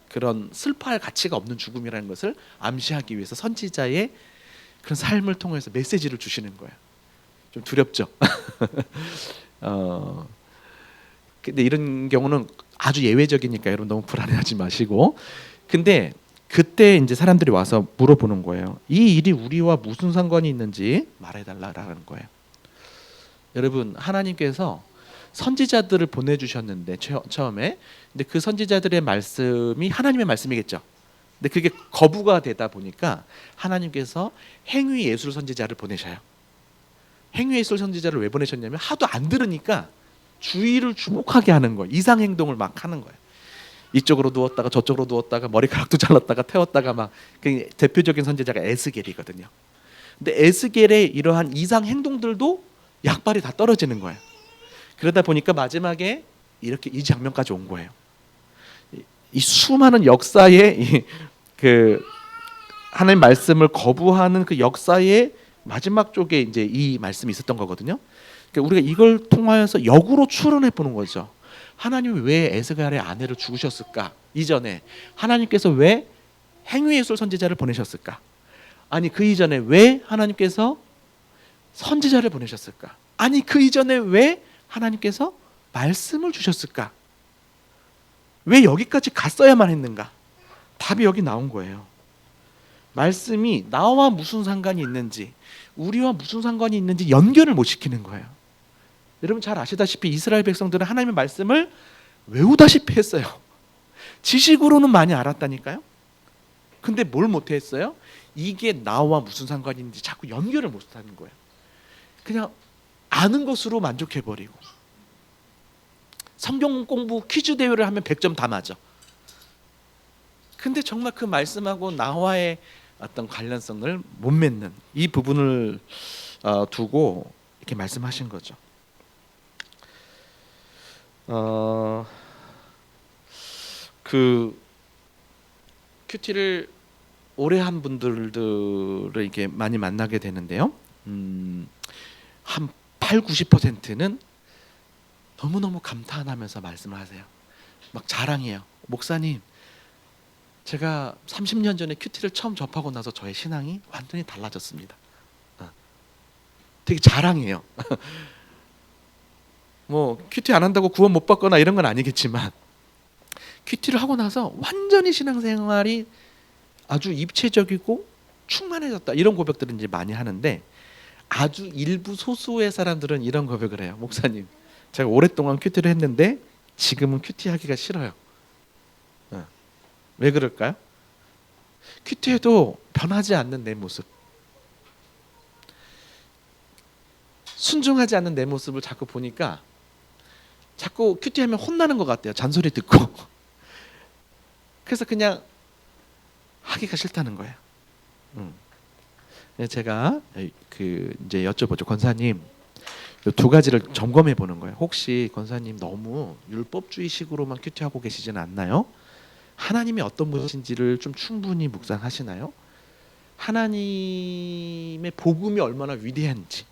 그런 슬퍼할 가치가 없는 죽음이라는 것을 암시하기 위해서 선지자의 그런 삶을 통해서 메시지를 주시는 거예요. 좀 두렵죠. 근데 이런 경우는 아주 예외적이니까 여러분 너무 불안해하지 마시고, 근데 그때 이제 사람들이 와서 물어보는 거예요. 이 일이 우리와 무슨 상관이 있는지 말해달라라는 거예요. 여러분, 하나님께서 선지자들을 보내주셨는데 처음에, 근데 그 선지자들의 말씀이 하나님의 말씀이겠죠. 근데 그게 거부가 되다 보니까 하나님께서 행위예술 선지자를 보내셔요. 행위예술 선지자를 왜 보내셨냐면 하도 안 들으니까 주의를 주목하게 하는 거예요. 이상 행동을 막 하는 거예요. 이쪽으로 누웠다가 저쪽으로 누웠다가 머리카락도 잘랐다가 태웠다가 막, 그 대표적인 선지자가 에스겔이거든요. 근데 에스겔의 이러한 이상 행동들도 약발이 다 떨어지는 거예요. 그러다 보니까 마지막에 이렇게 이 장면까지 온 거예요. 이 수많은 역사의 그 하나님 말씀을 거부하는 그 역사의 마지막 쪽에 이제 이 말씀이 있었던 거거든요. 그러니까 우리가 이걸 통하여서 역으로 추론해 보는 거죠. 하나님이 왜 에스겔의 아내를 죽으셨을까? 이전에 하나님께서 왜 행위예술 선지자를 보내셨을까? 아니 그 이전에 왜 하나님께서 선지자를 보내셨을까? 아니 그 이전에 왜 하나님께서 말씀을 주셨을까? 왜 여기까지 갔어야만 했는가? 답이 여기 나온 거예요. 말씀이 나와 무슨 상관이 있는지, 우리와 무슨 상관이 있는지 연결을 못 시키는 거예요. 여러분 잘 아시다시피 이스라엘 백성들은 하나님의 말씀을 외우다시피 했어요. 지식으로는 많이 알았다니까요. 근데 뭘 못했어요? 이게 나와 무슨 상관이 있는지 자꾸 연결을 못하는 거예요. 그냥 아는 것으로 만족해버리고, 성경 공부 퀴즈 대회를 하면 100점 다 맞아. 근데 정말 그 말씀하고 나와의 어떤 관련성을 못 맺는 이 부분을 두고 이렇게 말씀하신 거죠. 어, 그 큐티를 오래 한 분들을 이렇게 많이 만나게 되는데요. 한 8, 90%는 너무너무 감탄하면서 말씀을 하세요. 막 자랑해요. 목사님, 제가 30년 전에 큐티를 처음 접하고 나서 저의 신앙이 완전히 달라졌습니다. 되게 자랑해요. 뭐 큐티 안 한다고 구원 못 받거나 이런 건 아니겠지만 큐티를 하고 나서 완전히 신앙생활이 아주 입체적이고 충만해졌다, 이런 고백들을 이제 많이 하는데, 아주 일부 소수의 사람들은 이런 고백을 해요. 목사님, 제가 오랫동안 큐티를 했는데 지금은 큐티 하기가 싫어요. 왜 그럴까요? 큐티해도 변하지 않는 내 모습, 순종하지 않는 내 모습을 자꾸 보니까 자꾸 큐티하면 혼나는 것 같아요. 잔소리 듣고. 그래서 그냥 하기가 싫다는 거예요. 제가 그 이제 여쭤보죠. 권사님, 이 두 가지를 점검해 보는 거예요. 혹시 권사님 너무 율법주의식으로만 큐티하고 계시지는 않나요? 하나님이 어떤 분이신지를 좀 충분히 묵상하시나요? 하나님의 복음이 얼마나 위대한지,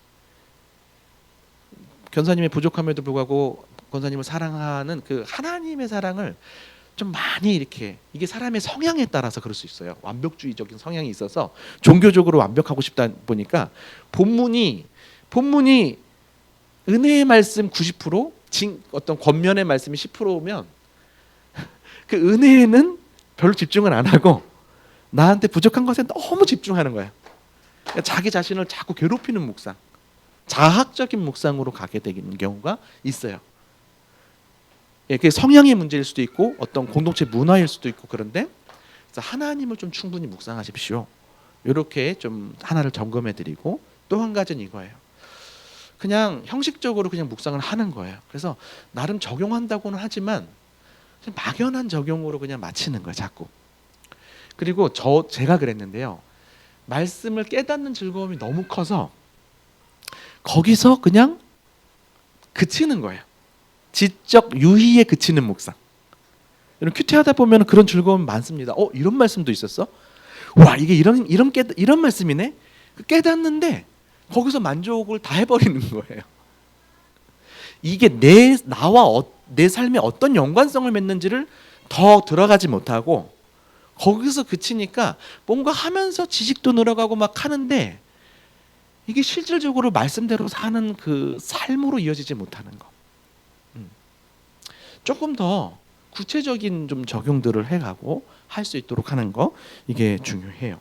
권사님의 부족함에도 불구하고 권사님을 사랑하는 그 하나님의 사랑을 좀 많이, 이렇게, 이게 사람의 성향에 따라서 그럴 수 있어요. 완벽주의적인 성향이 있어서 종교적으로 완벽하고 싶다 보니까 본문이 은혜의 말씀 90%, 어떤 권면의 말씀이 10%면 그 은혜에는 별로 집중을 안 하고 나한테 부족한 것에 너무 집중하는 거예요. 그러니까 자기 자신을 자꾸 괴롭히는 묵상, 자학적인 묵상으로 가게 되는 경우가 있어요. 그게 성향의 문제일 수도 있고 어떤 공동체 문화일 수도 있고, 그런데 그래서 하나님을 좀 충분히 묵상하십시오. 이렇게 좀 하나를 점검해드리고, 또 한 가지는 이거예요. 그냥 형식적으로 그냥 묵상을 하는 거예요. 그래서 나름 적용한다고는 하지만 막연한 적용으로 그냥 마치는 거예요, 자꾸. 그리고 제가 그랬는데요. 말씀을 깨닫는 즐거움이 너무 커서 거기서 그냥 그치는 거예요. 지적 유희에 그치는 묵상. 이런 큐티하다 보면 그런 즐거움 많습니다. 이런 말씀도 있었어? 와, 이게 이런 말씀이네? 깨닫는데 거기서 만족을 다 해버리는 거예요. 이게 내 삶에 어떤 연관성을 맺는지를 더 들어가지 못하고 거기서 그치니까 뭔가 하면서 지식도 늘어가고 막 하는데 이게 실질적으로 말씀대로 사는 그 삶으로 이어지지 못하는 거. 조금 더 구체적인 좀 적용들을 해가고 할 수 있도록 하는 거, 이게 중요해요.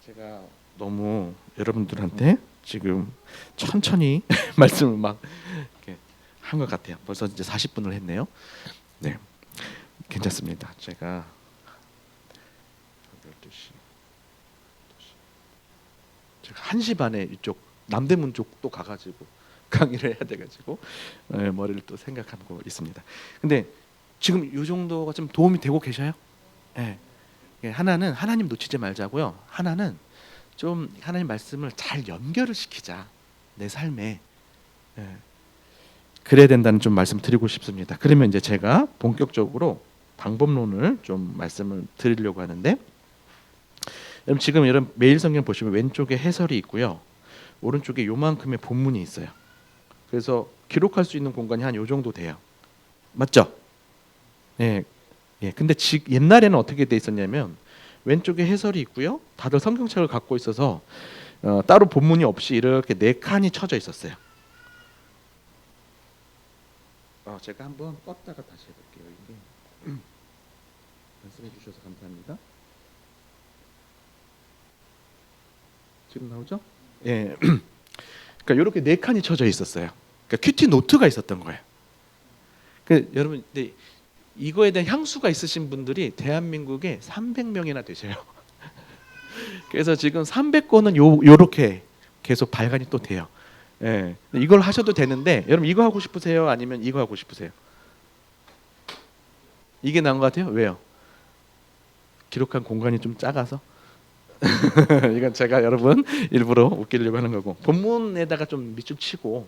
제가 너무 여러분들한테 지금 천천히 말씀을 막 한 것 같아요. 벌써 이제 40분을 했네요. 네, 괜찮습니다. 제가 12시, 제가 1시 반에 이쪽 남대문 쪽 또 가가지고 강의를 해야 돼가지고 머리를 또 생각하고 있습니다. 근데 지금 이 정도가 좀 도움이 되고 계셔요? 네. 하나는 하나님 놓치지 말자고요. 하나는 좀 하나님 말씀을 잘 연결을 시키자, 내 삶에. 네. 그래야 된다는 좀 말씀 드리고 싶습니다. 그러면 이제 제가 본격적으로 방법론을 좀 말씀을 드리려고 하는데, 여러분 지금 여러분 매일 성경 보시면 왼쪽에 해설이 있고요, 오른쪽에 요만큼의 본문이 있어요. 그래서 기록할 수 있는 공간이 한 요 정도 돼요. 맞죠? 예. 근데 옛날에는 어떻게 돼 있었냐면 왼쪽에 해설이 있고요, 다들 성경책을 갖고 있어서 따로 본문이 없이 이렇게 4칸이 쳐져 있었어요. 제가 한번 껐다가 다시 해볼게요. 이게 말씀해 주셔서 감사합니다. 지금 나오죠? 예. 그러니까 이렇게 4칸이 쳐져 있었어요. 그러니까 큐티 노트가 있었던 거예요. 여러분, 근데 이거에 대한 향수가 있으신 분들이 대한민국에 300명이나 되세요. 그래서 지금 300권은 요렇게 계속 발간이 또 돼요. 예. 이걸 하셔도 되는데, 여러분 이거 하고 싶으세요? 아니면 이거 하고 싶으세요? 이게 나은 것 같아요? 왜요? 기록한 공간이 좀 작아서? 이건 제가 여러분 일부러 웃기려고 하는 거고, 본문에다가 좀 밑줄 치고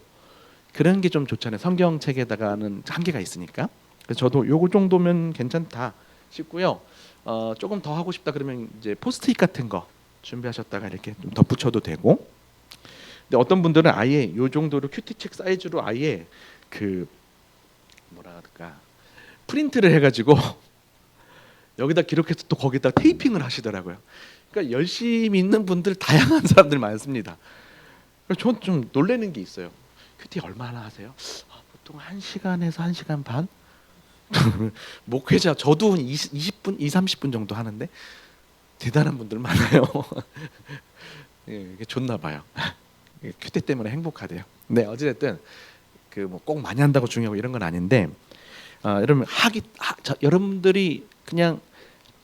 그런 게 좀 좋잖아요. 성경책에다가는 한계가 있으니까. 그래서 저도 요거 정도면 괜찮다 싶고요. 조금 더 하고 싶다 그러면 이제 포스트잇 같은 거 준비하셨다가 이렇게 좀 덧붙여도 되고. 근데 어떤 분들은 아예 요 정도로 큐티책 사이즈로 아예 그 뭐라 그럴까 프린트를 해가지고 여기다 기록해서 또 거기다 테이핑을 하시더라고요. 그러니까 열심히 있는 분들 다양한 사람들 많습니다. 전 좀 놀라는 게 있어요. 큐티 얼마나 하세요? 보통 1시간에서 1시간 반? 목회자 저도 20분, 30분 정도 하는데 대단한 분들 많아요. 예, 이게 좋나 봐요. 큐티 때문에 행복하대요. 네, 어찌됐든 그 뭐 꼭 많이 한다고 중요하고 이런 건 아닌데 여러분 여러분들이 그냥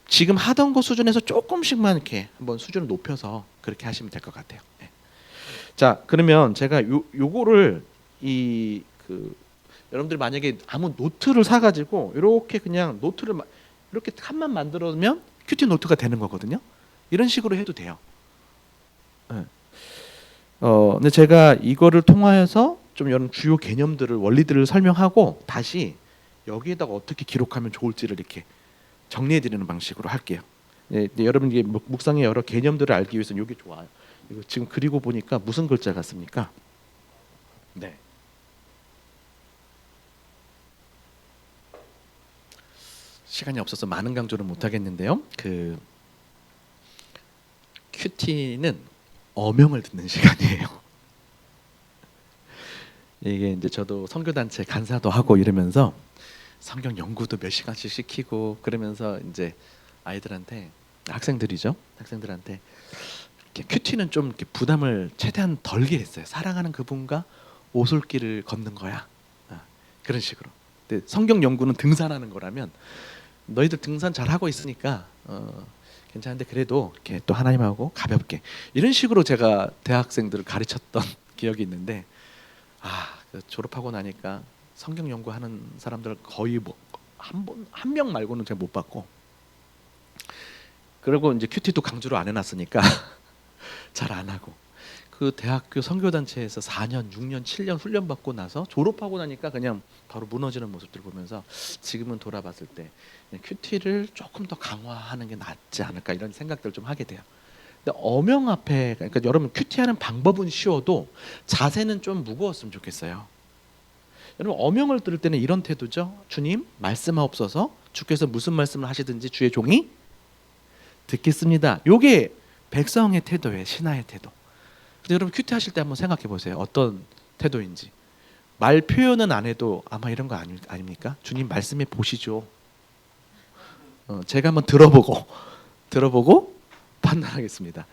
지금 하던 거 수준에서 조금씩만 이렇게 한번 수준을 높여서 그렇게 하시면 될 것 같아요. 네. 자, 그러면 제가 요거를 여러분들이 만약에 아무 노트를 사가지고 이렇게 그냥 노트를 이렇게 칸만 만들어면 큐티 노트가 되는 거거든요. 이런 식으로 해도 돼요. 네. 근데 제가 이거를 통하여서 좀 이런 주요 개념들을 원리들을 설명하고 다시 여기에다가 어떻게 기록하면 좋을지를 이렇게 정리해드리는 방식으로 할게요. 네, 여러분 이게 묵상의 여러 개념들을 알기 위해서는 이게 좋아요. 이거 지금 그리고 보니까 무슨 글자 같습니까? 네. 시간이 없어서 많은 강조를 못 하겠는데요. 그 큐티는 어명을 듣는 시간이에요. 이게 이제 저도 선교단체 간사도 하고 이러면서 성경 연구도 몇 시간씩 시키고 그러면서 이제 아이들한테 학생들한테 이렇게 큐티는 좀 이렇게 부담을 최대한 덜게 했어요. 사랑하는 그분과 오솔길을 걷는 거야. 그런 식으로. 근데 성경 연구는 등산하는 거라면 너희들 등산 잘 하고 있으니까 괜찮은데 그래도 이렇게 또 하나님하고 가볍게 이런 식으로 제가 대학생들을 가르쳤던 기억이 있는데 졸업하고 나니까 성경 연구하는 사람들 거의 뭐 한 명 말고는 제가 못 봤고 그리고 이제 큐티도 강조를 안 해놨으니까 잘 안 하고 그 대학교 선교단체에서 4년, 6년, 7년 훈련 받고 나서 졸업하고 나니까 그냥 바로 무너지는 모습들 보면서 지금은 돌아봤을 때 큐티를 조금 더 강화하는 게 낫지 않을까 이런 생각들 좀 하게 돼요. 근데 어명 앞에 그러니까 여러분 큐티하는 방법은 쉬워도 자세는 좀 무거웠으면 좋겠어요. 여러분 어명을 들을 때는 이런 태도죠. 주님 말씀하옵소서. 주께서 무슨 말씀을 하시든지 주의 종이 듣겠습니다. 요게 백성의 태도예요. 신하의 태도. 근데 여러분 큐티 하실 때 한번 생각해 보세요. 어떤 태도인지. 말 표현은 안 해도 아마 이런 거 아닙니까? 주님 말씀해 보시죠. 제가 한번 들어보고 판단하겠습니다.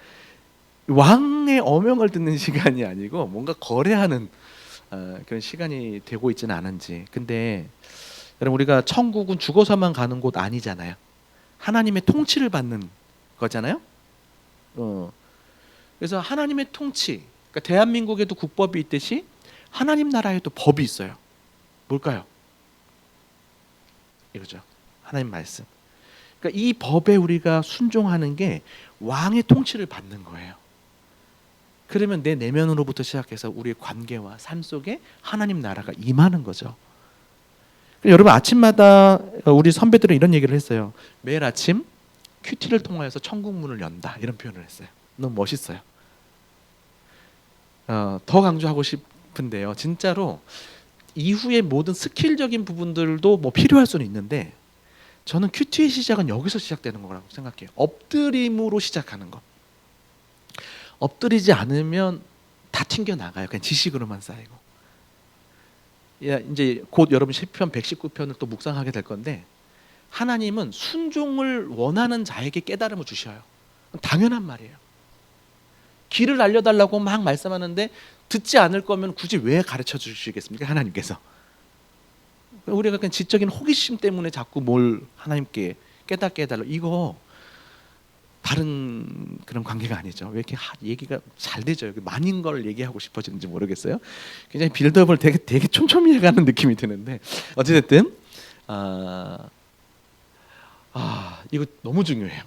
왕의 어명을 듣는 시간이 아니고 뭔가 거래하는 그런 시간이 되고 있지는 않은지. 근데 여러분 우리가 천국은 죽어서만 가는 곳 아니잖아요. 하나님의 통치를 받는 거잖아요. 그래서 하나님의 통치, 그러니까 대한민국에도 국법이 있듯이 하나님 나라에도 법이 있어요. 뭘까요? 이거죠. 하나님 말씀. 그러니까 이 법에 우리가 순종하는 게 왕의 통치를 받는 거예요. 그러면 내 내면으로부터 시작해서 우리의 관계와 삶 속에 하나님 나라가 임하는 거죠. 여러분 아침마다 우리 선배들은 이런 얘기를 했어요. 매일 아침 큐티를 통하여서 천국 문을 연다 이런 표현을 했어요. 너무 멋있어요. 더 강조하고 싶은데요. 진짜로 이후의 모든 스킬적인 부분들도 뭐 필요할 수는 있는데 저는 큐티의 시작은 여기서 시작되는 거라고 생각해요. 엎드림으로 시작하는 거. 엎드리지 않으면 다 튕겨 나가요. 그냥 지식으로만 쌓이고. 이제 곧 여러분 시편 119편을 또 묵상하게 될 건데 하나님은 순종을 원하는 자에게 깨달음을 주셔요. 당연한 말이에요. 길을 알려달라고 막 말씀하는데 듣지 않을 거면 굳이 왜 가르쳐 주시겠습니까? 하나님께서. 우리가 그냥 지적인 호기심 때문에 자꾸 뭘 하나님께 깨닫게 해달라고 이거 다른 그런 관계가 아니죠. 왜 이렇게 얘기가 잘 되죠? 많은 걸 얘기하고 싶어지는지 모르겠어요. 굉장히 빌드업을 되게 촘촘히 해가는 느낌이 드는데 어찌됐든 이거 너무 중요해요.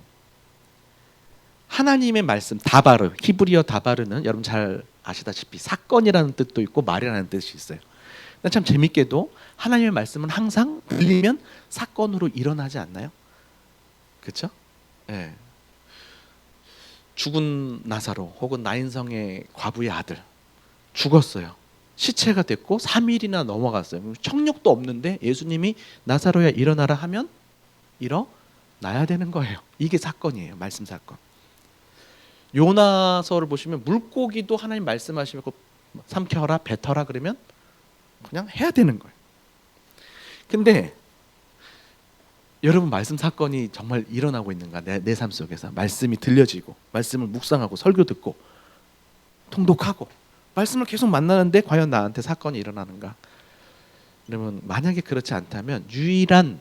하나님의 말씀 다바르, 히브리어 다바르는 여러분 잘 아시다시피 사건이라는 뜻도 있고 말이라는 뜻이 있어요. 근데 참 재밌게도 하나님의 말씀은 항상 들리면 사건으로 일어나지 않나요? 그렇죠? 예. 죽은 나사로 혹은 나인성의 과부의 아들 죽었어요. 시체가 됐고 3일이나 넘어갔어요. 청력도 없는데 예수님이 나사로야 일어나라 하면 일어나야 되는 거예요. 이게 사건이에요. 말씀 사건. 요나서를 보시면 물고기도 하나님 말씀하시면 삼켜라 뱉어라 그러면 그냥 해야 되는 거예요. 근데 여러분 말씀 사건이 정말 일어나고 있는가? 내 삶 속에서 말씀이 들려지고 말씀을 묵상하고 설교 듣고 통독하고 말씀을 계속 만나는데 과연 나한테 사건이 일어나는가? 여러분 만약에 그렇지 않다면 유일한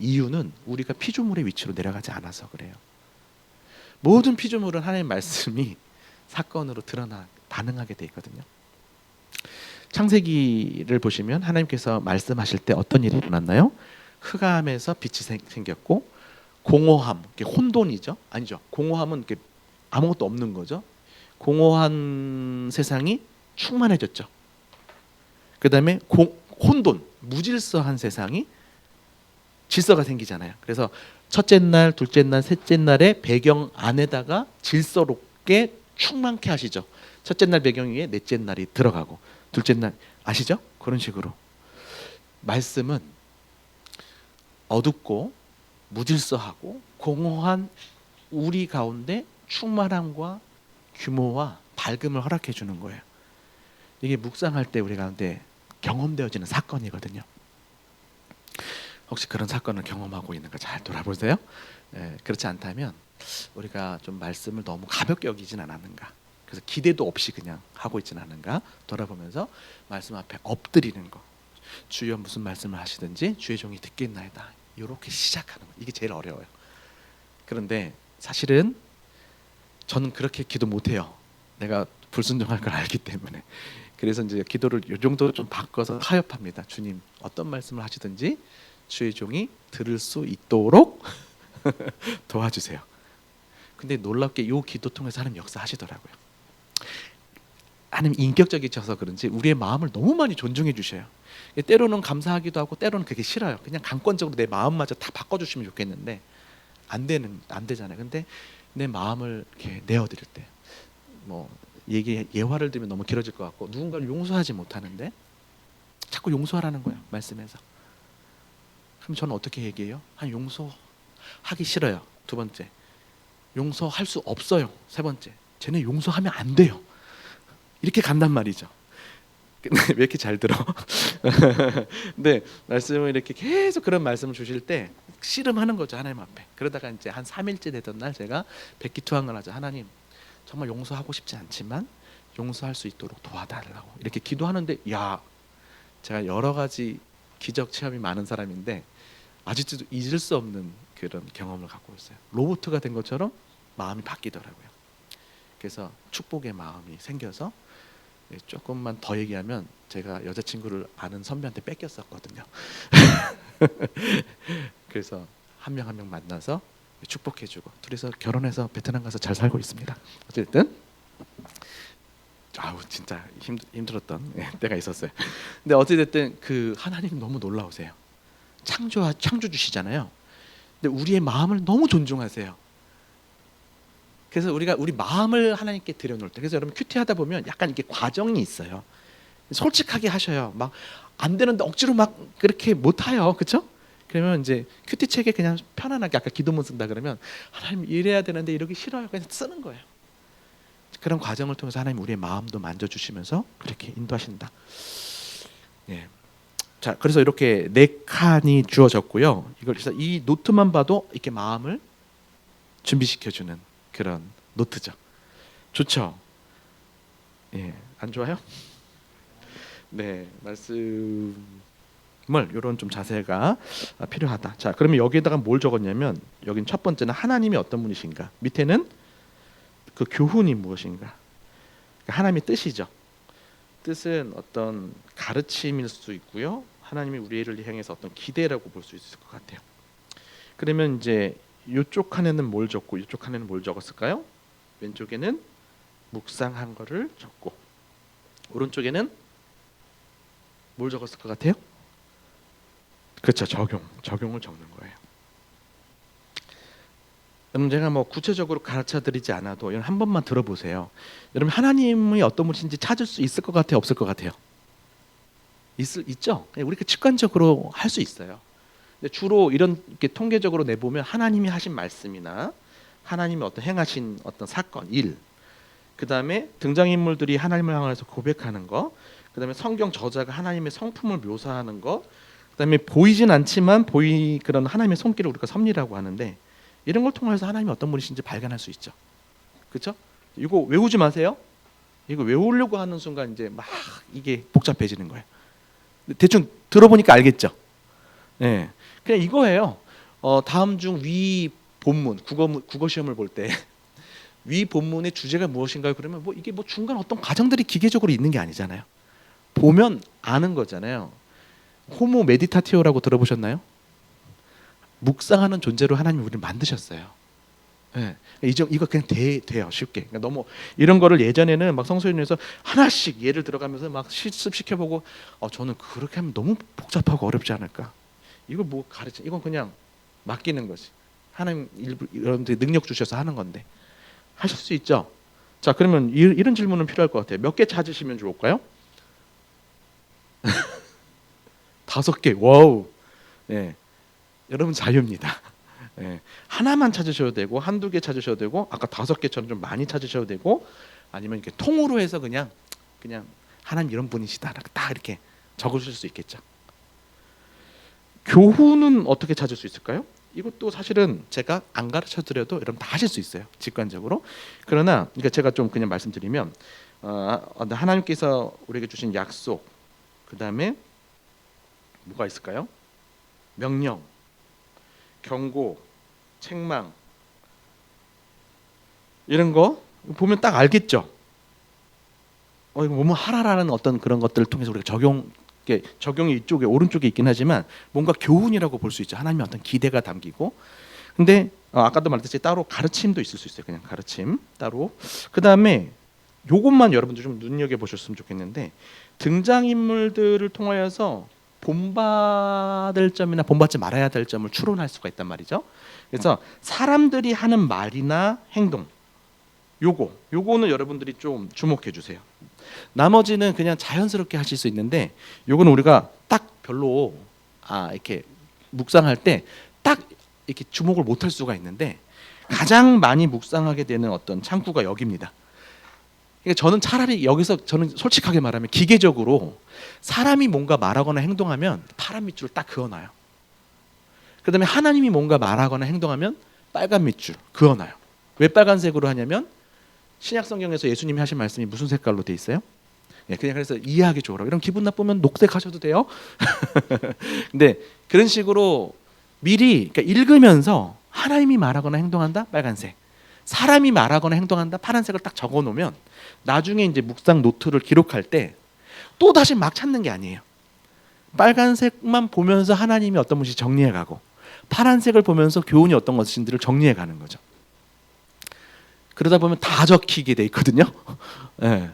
이유는 우리가 피조물의 위치로 내려가지 않아서 그래요. 모든 피조물은 하나님의 말씀이 사건으로 반응하게 돼 있거든요. 창세기를 보시면 하나님께서 말씀하실 때 어떤 일이 일어났나요? 흑암에서 빛이 생겼고 공허함, 혼돈이죠. 아니죠. 공허함은 아무것도 없는 거죠. 공허한 세상이 충만해졌죠. 그 다음에 혼돈, 무질서한 세상이 질서가 생기잖아요. 그래서 첫째 날, 둘째 날, 셋째 날의 배경 안에다가 질서롭게 충만케 하시죠. 첫째 날 배경 위에 넷째 날이 들어가고 둘째 날 아시죠? 그런 식으로 말씀은 어둡고 무질서하고 공허한 우리 가운데 충만함과 규모와 밝음을 허락해 주는 거예요. 이게 묵상할 때 우리 가운데 경험되어지는 사건이거든요. 혹시 그런 사건을 경험하고 있는가 잘 돌아보세요. 그렇지 않다면 우리가 좀 말씀을 너무 가볍게 여기진 않았는가, 그래서 기대도 없이 그냥 하고 있진 않은가 돌아보면서 말씀 앞에 엎드리는 거. 주여 무슨 말씀을 하시든지 주의 종이 듣겠나이다. 이렇게 시작하는 거. 이게 제일 어려워요. 그런데 사실은 저는 그렇게 기도 못해요. 내가 불순종할 걸 알기 때문에. 그래서 이제 기도를 이 정도로 좀 바꿔서 타협합니다. 주님 어떤 말씀을 하시든지 주의 종이 들을 수 있도록 도와주세요. 근데 놀랍게 이 기도 통해서 하나님 역사하시더라고요. 하나님 인격적이셔서 그런지 우리의 마음을 너무 많이 존중해 주셔요. 때로는 감사하기도 하고 때로는 그게 싫어요. 그냥 강권적으로 내 마음마저 다 바꿔주시면 좋겠는데 안 되잖아요. 근데 내 마음을 이렇게 내어드릴 때, 뭐 예화를 들면 너무 길어질 것 같고 누군가를 용서하지 못하는데 자꾸 용서하라는 거예요. 말씀에서. 그럼 저는 어떻게 얘기해요? 용서하기 싫어요. 두 번째, 용서할 수 없어요. 세 번째, 쟤네 용서하면 안 돼요. 이렇게 간단 말이죠. 왜 이렇게 잘 들어? 근데 말씀을 이렇게 계속 그런 말씀을 주실 때 씨름하는 거죠. 하나님 앞에. 그러다가 이제 한 3일째 되던 날 제가 백기투항을 하죠. 하나님 정말 용서하고 싶지 않지만 용서할 수 있도록 도와달라고 이렇게 기도하는데, 제가 여러 가지 기적 체험이 많은 사람인데 아직도 잊을 수 없는 그런 경험을 갖고 있어요. 로봇가 된 것처럼 마음이 바뀌더라고요. 그래서 축복의 마음이 생겨서, 조금만 더 얘기하면 제가 여자친구를 아는 선배한테 뺏겼었거든요. 그래서 한 명 한 명 만나서 축복해주고 둘이서 결혼해서 베트남 가서 잘 살고 있습니다. 어쨌든 진짜 힘들었던 때가 있었어요. 근데 어찌됐든 그 하나님 너무 놀라우세요. 창조주시잖아요. 근데 우리의 마음을 너무 존중하세요. 그래서 우리가 우리 마음을 하나님께 들여놓을 때, 그래서 여러분 큐티하다 보면 약간 이게 과정이 있어요. 솔직하게 하셔요. 막 안 되는데 억지로 막 그렇게 못 해요, 그렇죠? 그러면 이제 큐티 책에 그냥 편안하게 아까 기도문 쓴다 그러면 하나님 이래야 되는데 이러기 싫어요, 그냥 쓰는 거예요. 그런 과정을 통해서 하나님 우리의 마음도 만져주시면서 그렇게 인도하신다. 자, 그래서 이렇게 4칸이 주어졌고요. 그래서 이 노트만 봐도 이렇게 마음을 준비시켜주는 그런 노트죠. 좋죠? 안 좋아요? 네, 말씀을 이런 좀 자세가 필요하다. 자, 그러면 여기에다가 뭘 적었냐면, 여긴 첫 번째는 하나님이 어떤 분이신가, 밑에는 그 교훈이 무엇인가. 그러니까 하나님의 뜻이죠. 뜻은 어떤 가르침일 수 있고요. 하나님이 우리를 향해서 어떤 기대라고 볼 수 있을 것 같아요. 그러면 이제 이쪽 칸에는 뭘 적고 이쪽 칸에는 뭘 적었을까요? 왼쪽에는 묵상한 거를 적고 오른쪽에는 뭘 적었을 것 같아요? 그렇죠. 적용을 적는 거예요. 여러분 제가 뭐 구체적으로 가르쳐드리지 않아도 여러분 한 번만 들어보세요. 여러분 하나님이 어떤 분이신지 찾을 수 있을 것 같아요? 없을 것 같아요? 있죠. 우리가 직관적으로 할 수 있어요. 근데 주로 이렇게 통계적으로 내보면 하나님이 하신 말씀이나 하나님이 어떤 행하신 어떤 사건, 일, 그 다음에 등장인물들이 하나님을 향해서 고백하는 거, 그 다음에 성경 저자가 하나님의 성품을 묘사하는 거, 그 다음에 보이진 않지만 그런 하나님의 손길을 우리가 섭리라고 하는데 이런 걸 통해서 하나님이 어떤 분이신지 발견할 수 있죠. 그렇죠? 이거 외우지 마세요. 이거 외우려고 하는 순간 이제 막 이게 복잡해지는 거예요. 대충 들어보니까 알겠죠. 네. 그냥 이거예요. 다음 중 위 본문 국어 시험을 볼 때 위 본문의 주제가 무엇인가요? 그러면 뭐 이게 뭐 중간 어떤 과정들이 기계적으로 있는 게 아니잖아요. 보면 아는 거잖아요. 호모 메디타티오라고 들어보셨나요? 묵상하는 존재로 하나님이 우리를 만드셨어요. 네. 이거 그냥 돼요 쉽게. 그러니까 너무 이런 거를 예전에는 막 성서윤에서 하나씩 예를 들어가면서 막 실습시켜보고 저는 그렇게 하면 너무 복잡하고 어렵지 않을까. 이걸 뭐 가르쳐? 이건 그냥 맡기는 거지. 하나님 여러분들 능력 주셔서 하는 건데 하실 수 있죠. 자 그러면 이런 질문은 필요할 것 같아요. 몇 개 찾으시면 좋을까요? 5개. 와우. 네. 여러분 자유입니다. 네. 하나만 찾으셔도 되고 한두 개 찾으셔도 되고 아까 5개처럼 좀 많이 찾으셔도 되고 아니면 이렇게 통으로 해서 그냥 하나님 이런 분이시다 딱 이렇게 적으실 수 있겠죠. 교훈은 어떻게 찾을 수 있을까요? 이것도 사실은 제가 안 가르쳐 드려도 여러분 다 하실 수 있어요. 직관적으로. 그러나 그러니까 제가 좀 그냥 말씀드리면 하나님께서 우리에게 주신 약속, 그 다음에 뭐가 있을까요? 명령, 경고, 책망 이런 거 보면 딱 알겠죠. 이거 뭐뭐 하라라는 어떤 그런 것들을 통해서 우리가 적용이 이쪽에 오른쪽에 있긴 하지만 뭔가 교훈이라고 볼 수 있죠. 하나님의 어떤 기대가 담기고. 근데 아까도 말했듯이 따로 가르침도 있을 수 있어요. 그냥 가르침 따로. 그 다음에 요것만 여러분들 좀 눈여겨 보셨으면 좋겠는데 등장인물들을 통하여서 본받을 점이나 본받지 말아야 될 점을 추론할 수가 있단 말이죠. 그래서 사람들이 하는 말이나 행동 요거는 여러분들이 좀 주목해 주세요. 나머지는 그냥 자연스럽게 하실 수 있는데 요거는 우리가 딱 별로 이렇게 묵상할 때 딱 이렇게 주목을 못할 수가 있는데 가장 많이 묵상하게 되는 어떤 창구가 여기입니다. 그러니까 저는 차라리 여기서 저는 솔직하게 말하면 기계적으로 사람이 뭔가 말하거나 행동하면 파란 밑줄을 딱 그어놔요. 그다음에 하나님이 뭔가 말하거나 행동하면 빨간 밑줄 그어놔요. 왜 빨간색으로 하냐면 신약 성경에서 예수님이 하신 말씀이 무슨 색깔로 돼 있어요? 그냥 그래서 이해하기 좋으라고. 이런 기분 나쁘면 녹색 하셔도 돼요. 근데 그런 식으로 미리 그러니까 읽으면서 하나님이 말하거나 행동한다 빨간색, 사람이 말하거나 행동한다 파란색을 딱 적어놓으면 나중에 이제 묵상 노트를 기록할 때 또 다시 막 찾는 게 아니에요. 빨간색만 보면서 하나님이 어떤 분인지 정리해가고 파란색을 보면서 교훈이 어떤 것인지를 정리해가는 거죠. 그러다 보면 다 적히게 돼 있거든요. 네.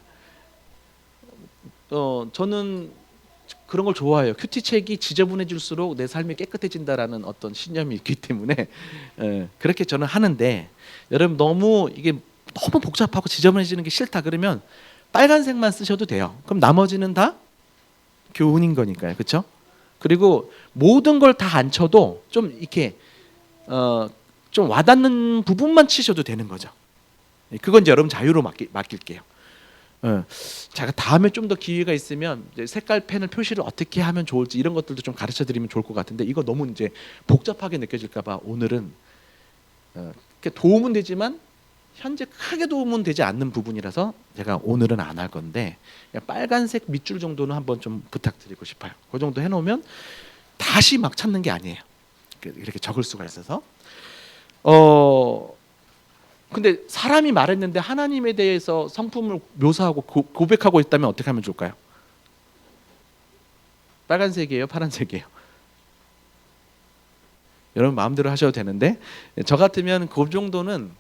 저는 그런 걸 좋아해요. 큐티 책이 지저분해질수록 내 삶이 깨끗해진다라는 어떤 신념이 있기 때문에 그렇게 저는 하는데 여러분 너무 이게 너무 복잡하고 지저분해지는 게 싫다 그러면 빨간색만 쓰셔도 돼요. 그럼 나머지는 다 교훈인 거니까요. 그렇죠? 그리고 모든 걸 다 안 쳐도 좀 이렇게 좀 와닿는 부분만 치셔도 되는 거죠. 그건 이제 여러분 자유로 맡길게요. 제가 다음에 좀 더 기회가 있으면 이제 색깔 펜을 표시를 어떻게 하면 좋을지 이런 것들도 좀 가르쳐 드리면 좋을 것 같은데 이거 너무 이제 복잡하게 느껴질까 봐 오늘은 도움은 되지만 현재 크게 도움은 되지 않는 부분이라서 제가 오늘은 안 할 건데 빨간색 밑줄 정도는 한번 좀 부탁드리고 싶어요. 그 정도 해놓으면 다시 막 찾는 게 아니에요. 이렇게 적을 수가 있어서 근데 사람이 말했는데 하나님에 대해서 성품을 묘사하고 고백하고 있다면 어떻게 하면 좋을까요? 빨간색이에요? 파란색이에요? 여러분 마음대로 하셔도 되는데 저 같으면 그 정도는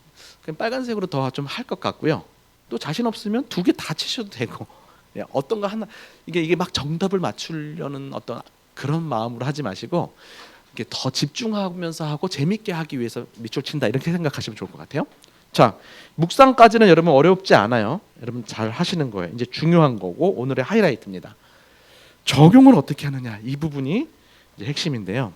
그냥 빨간색으로 더 좀 할 것 같고요. 또 자신 없으면 2개 다 치셔도 되고 예, 어떤가 하나 이게 막 정답을 맞추려는 어떤 그런 마음으로 하지 마시고 이게 더 집중하면서 하고 재밌게 하기 위해서 밑줄 친다 이렇게 생각하시면 좋을 것 같아요. 자, 묵상까지는 여러분 어렵지 않아요. 여러분 잘 하시는 거예요. 이제 중요한 거고 오늘의 하이라이트입니다. 적용을 어떻게 하느냐 이 부분이 이제 핵심인데요.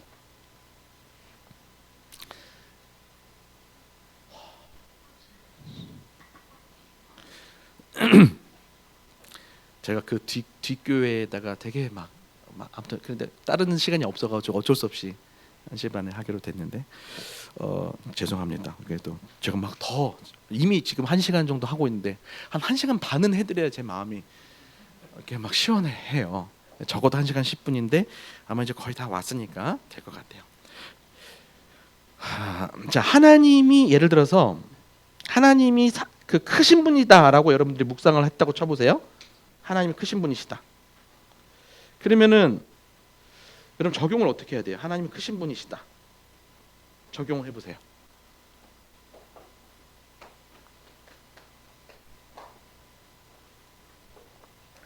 제가 그 뒷교회에다가 되게 막 아무튼 그런데 다른 시간이 없어가지고 어쩔 수 없이 1시 반에 하기로 됐는데 죄송합니다. 그래도 제가 막 더 이미 지금 1시간 정도 하고 있는데 한 1시간 반은 해드려야 제 마음이 이렇게 막 시원해요. 적어도 1시간 10분인데 아마 이제 거의 다 왔으니까 될 것 같아요. 자, 하나님이 예를 들어서 하나님이 그 크신 분이다라고 여러분들이 묵상을 했다고 쳐보세요. 하나님이 크신 분이시다. 그러면은 여러분 적용을 어떻게 해야 돼요? 하나님이 크신 분이시다. 적용을 해보세요.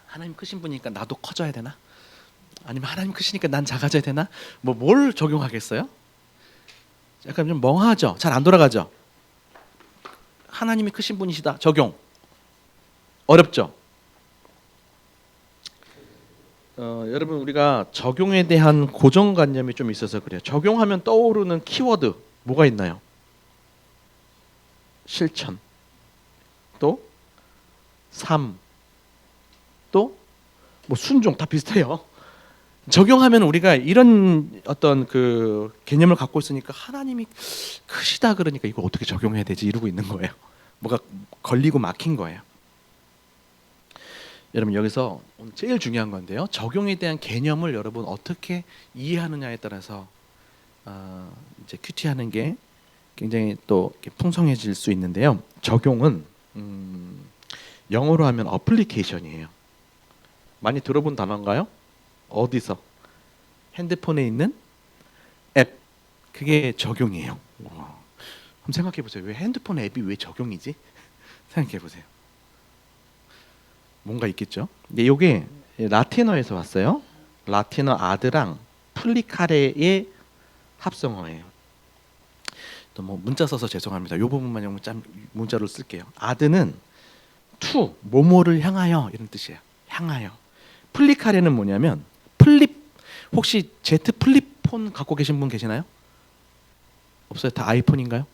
하나님 크신 분이니까 나도 커져야 되나? 아니면 하나님 크시니까 난 작아져야 되나? 뭘 적용하겠어요? 약간 좀 멍하죠? 잘 안 돌아가죠? 하나님이 크신 분이시다. 적용. 어렵죠? 여러분 우리가 적용에 대한 고정관념이 좀 있어서 그래요. 적용하면 떠오르는 키워드 뭐가 있나요? 실천, 또 삶, 또 뭐 순종 다 비슷해요. 적용하면 우리가 이런 어떤 그 개념을 갖고 있으니까 하나님이 크시다 그러니까 이거 어떻게 적용해야 되지 이러고 있는 거예요. 뭐가 걸리고 막힌 거예요. 여러분 여기서 제일 중요한 건데요. 적용에 대한 개념을 여러분 어떻게 이해하느냐에 따라서 이제 큐티하는 게 굉장히 또 풍성해질 수 있는데요. 적용은 영어로 하면 어플리케이션이에요. 많이 들어본 단어인가요? 어디서? 핸드폰에 있는 앱. 그게 적용이에요. 와. 한번 생각해 보세요. 왜 핸드폰 앱이 왜 적용이지? 생각해 보세요. 뭔가 있겠죠. 근데 이게 라틴어에서 왔어요. 라틴어 아드랑 플리카레의 합성어예요. 또 뭐 문자 써서 죄송합니다. 이 부분만 문자로 쓸게요. 아드는 to 뭐뭐를 향하여 이런 뜻이에요. 향하여. 플리카레는 뭐냐면 혹시 Z 플립폰 갖고 계신 분 계시나요? 없어요? 다 아이폰인가요?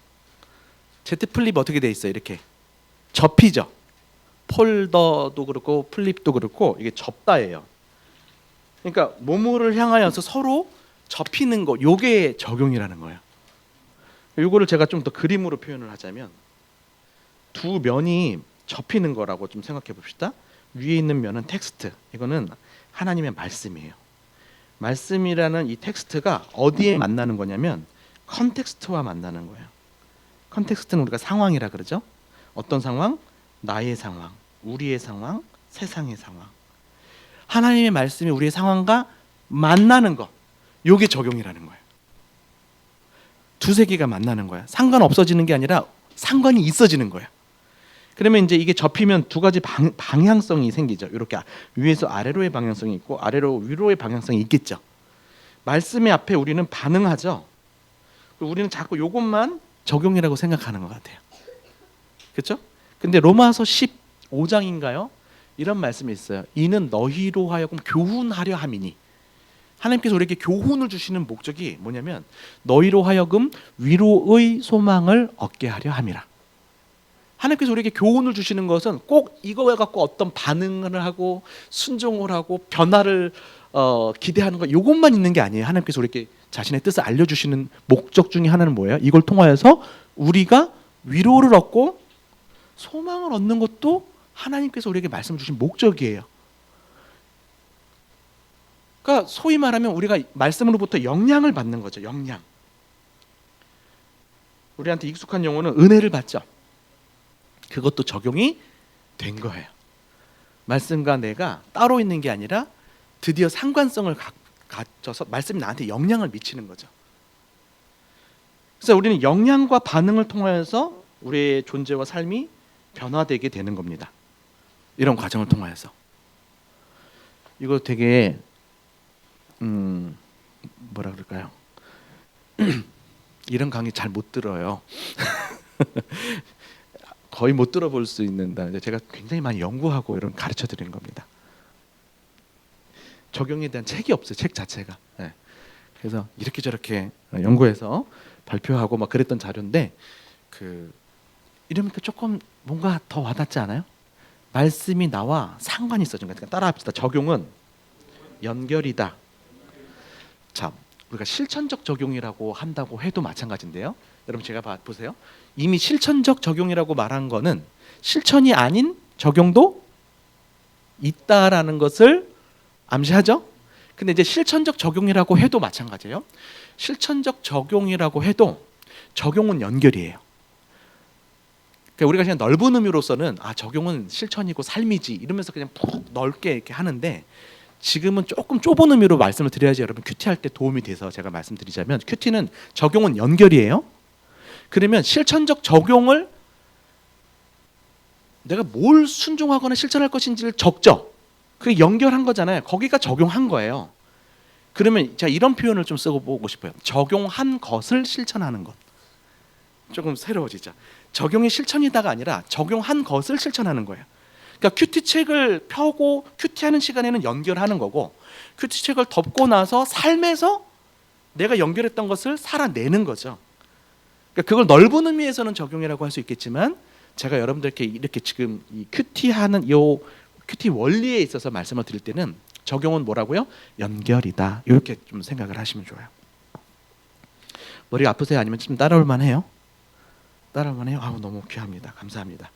Z 플립 어떻게 돼 있어요? 이렇게 접히죠. 폴더도 그렇고 플립도 그렇고 이게 접다예요. 그러니까 뭐뭐를 향하여서 서로 접히는 거, 요게 적용이라는 거예요. 요거를 제가 좀 더 그림으로 표현을 하자면 두 면이 접히는 거라고 좀 생각해 봅시다. 위에 있는 면은 텍스트, 이거는 하나님의 말씀이에요. 말씀이라는 이 텍스트가 어디에 만나는 거냐면 컨텍스트와 만나는 거예요. 컨텍스트는 우리가 상황이라 그러죠. 어떤 상황? 나의 상황, 우리의 상황, 세상의 상황. 하나님의 말씀이 우리의 상황과 만나는 것, 요게 적용이라는 거예요. 두세 개가 만나는 거야. 상관없어지는 게 아니라 상관이 있어지는 거야. 그러면 이제 이게 접히면 두 가지 방향성이 생기죠. 이렇게 위에서 아래로의 방향성이 있고 아래로 위로의 방향성이 있겠죠. 말씀의 앞에 우리는 반응하죠. 우리는 자꾸 이것만 적용이라고 생각하는 것 같아요. 그렇죠? 근데 로마서 15장인가요? 이런 말씀이 있어요. 이는 너희로 하여금 교훈하려 함이니. 하나님께서 우리에게 교훈을 주시는 목적이 뭐냐면 너희로 하여금 위로의 소망을 얻게 하려 함이라. 하나님께서 우리에게 교훈을 주시는 것은 꼭 이거에 갖고 어떤 반응을 하고 순종을 하고 변화를 기대하는 것, 이것만 있는 게 아니에요. 하나님께서 우리에게 자신의 뜻을 알려주시는 목적 중에 하나는 뭐예요? 이걸 통하여서 우리가 위로를 얻고 소망을 얻는 것도 하나님께서 우리에게 말씀 주신 목적이에요. 그러니까 소위 말하면 우리가 말씀으로부터 영향을 받는 거죠. 영향. 우리한테 익숙한 용어는 은혜를 받죠. 그것도 적용이 된 거예요. 말씀과 내가 따로 있는 게 아니라 드디어 상관성을 갖춰서 말씀이 나한테 영향을 미치는 거죠. 그래서 우리는 영향과 반응을 통하여서 우리의 존재와 삶이 변화되게 되는 겁니다. 이런 과정을 통하여서. 이거 되게 뭐라 그럴까요? 이런 강의 잘 못 들어요. 거의 못 들어볼 수 있는데 제가 굉장히 많이 연구하고 이런 가르쳐 드리는 겁니다. 적용에 대한 책이 없어요. 책 자체가. 네. 그래서 이렇게 저렇게 연구해서 발표하고 막 그랬던 자료인데 이러니까 조금 뭔가 더 와닿지 않아요? 말씀이 나와 상관이 있어. 그러니까 따라합시다. 적용은 연결이다. 자, 우리가 실천적 적용이라고 한다고 해도 마찬가지인데요. 여러분 제가 보세요. 이미 실천적 적용이라고 말한 거는 실천이 아닌 적용도 있다라는 것을 암시하죠. 근데 이제 실천적 적용이라고 해도 마찬가지예요. 실천적 적용이라고 해도 적용은 연결이에요. 그러니까 우리가 그냥 넓은 의미로서는 적용은 실천이고 삶이지 이러면서 그냥 푹 넓게 이렇게 하는데 지금은 조금 좁은 의미로 말씀을 드려야지 여러분 큐티 할 때 도움이 돼서 제가 말씀드리자면 큐티는 적용은 연결이에요. 그러면 실천적 적용을 내가 뭘 순종하거나 실천할 것인지를 적죠. 그게 연결한 거잖아요. 거기가 적용한 거예요. 그러면 제가 이런 표현을 좀 쓰고 보고 싶어요. 적용한 것을 실천하는 것. 조금 새로워지죠. 적용이 실천이다가 아니라 적용한 것을 실천하는 거예요. 그러니까 큐티 책을 펴고 큐티하는 시간에는 연결하는 거고 큐티 책을 덮고 나서 삶에서 내가 연결했던 것을 살아내는 거죠. 그러니까 그걸 넓은 의미에서는 적용이라고 할 수 있겠지만 제가 여러분들께 이렇게 지금 이 큐티하는 요 큐티 원리에 있어서 말씀을 드릴 때는 적용은 뭐라고요? 연결이다. 이렇게 좀 생각을 하시면 좋아요. 머리가 아프세요? 아니면 좀 따라올 만해요? 따라올 만해요? 너무 귀합니다. 감사합니다.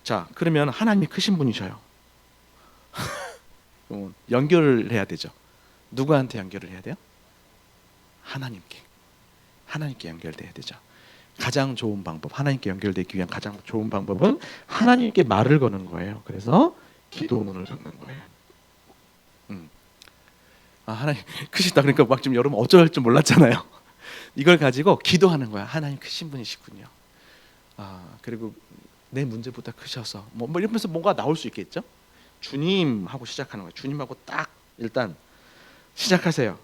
자, 그러면 하나님이 크신 분이셔요. 연결을 해야 되죠. 누구한테 연결을 해야 돼요? 하나님께 연결돼야 되죠. 가장 좋은 방법, 하나님께 연결되기 위한 가장 좋은 방법은 하나님께 말을 거는 거예요. 그래서 기도문을 적는 거예요. 하나님 크시다. 그러니까 막 지금 여러분 어쩔 줄 몰랐잖아요. 이걸 가지고 기도하는 거야. 하나님 크신 분이시군요. 그리고 내 문제보다 크셔서 뭐 이러면서 뭔가 나올 수 있겠죠. 주님 하고 시작하는 거예요. 주님하고 딱 일단 시작하세요.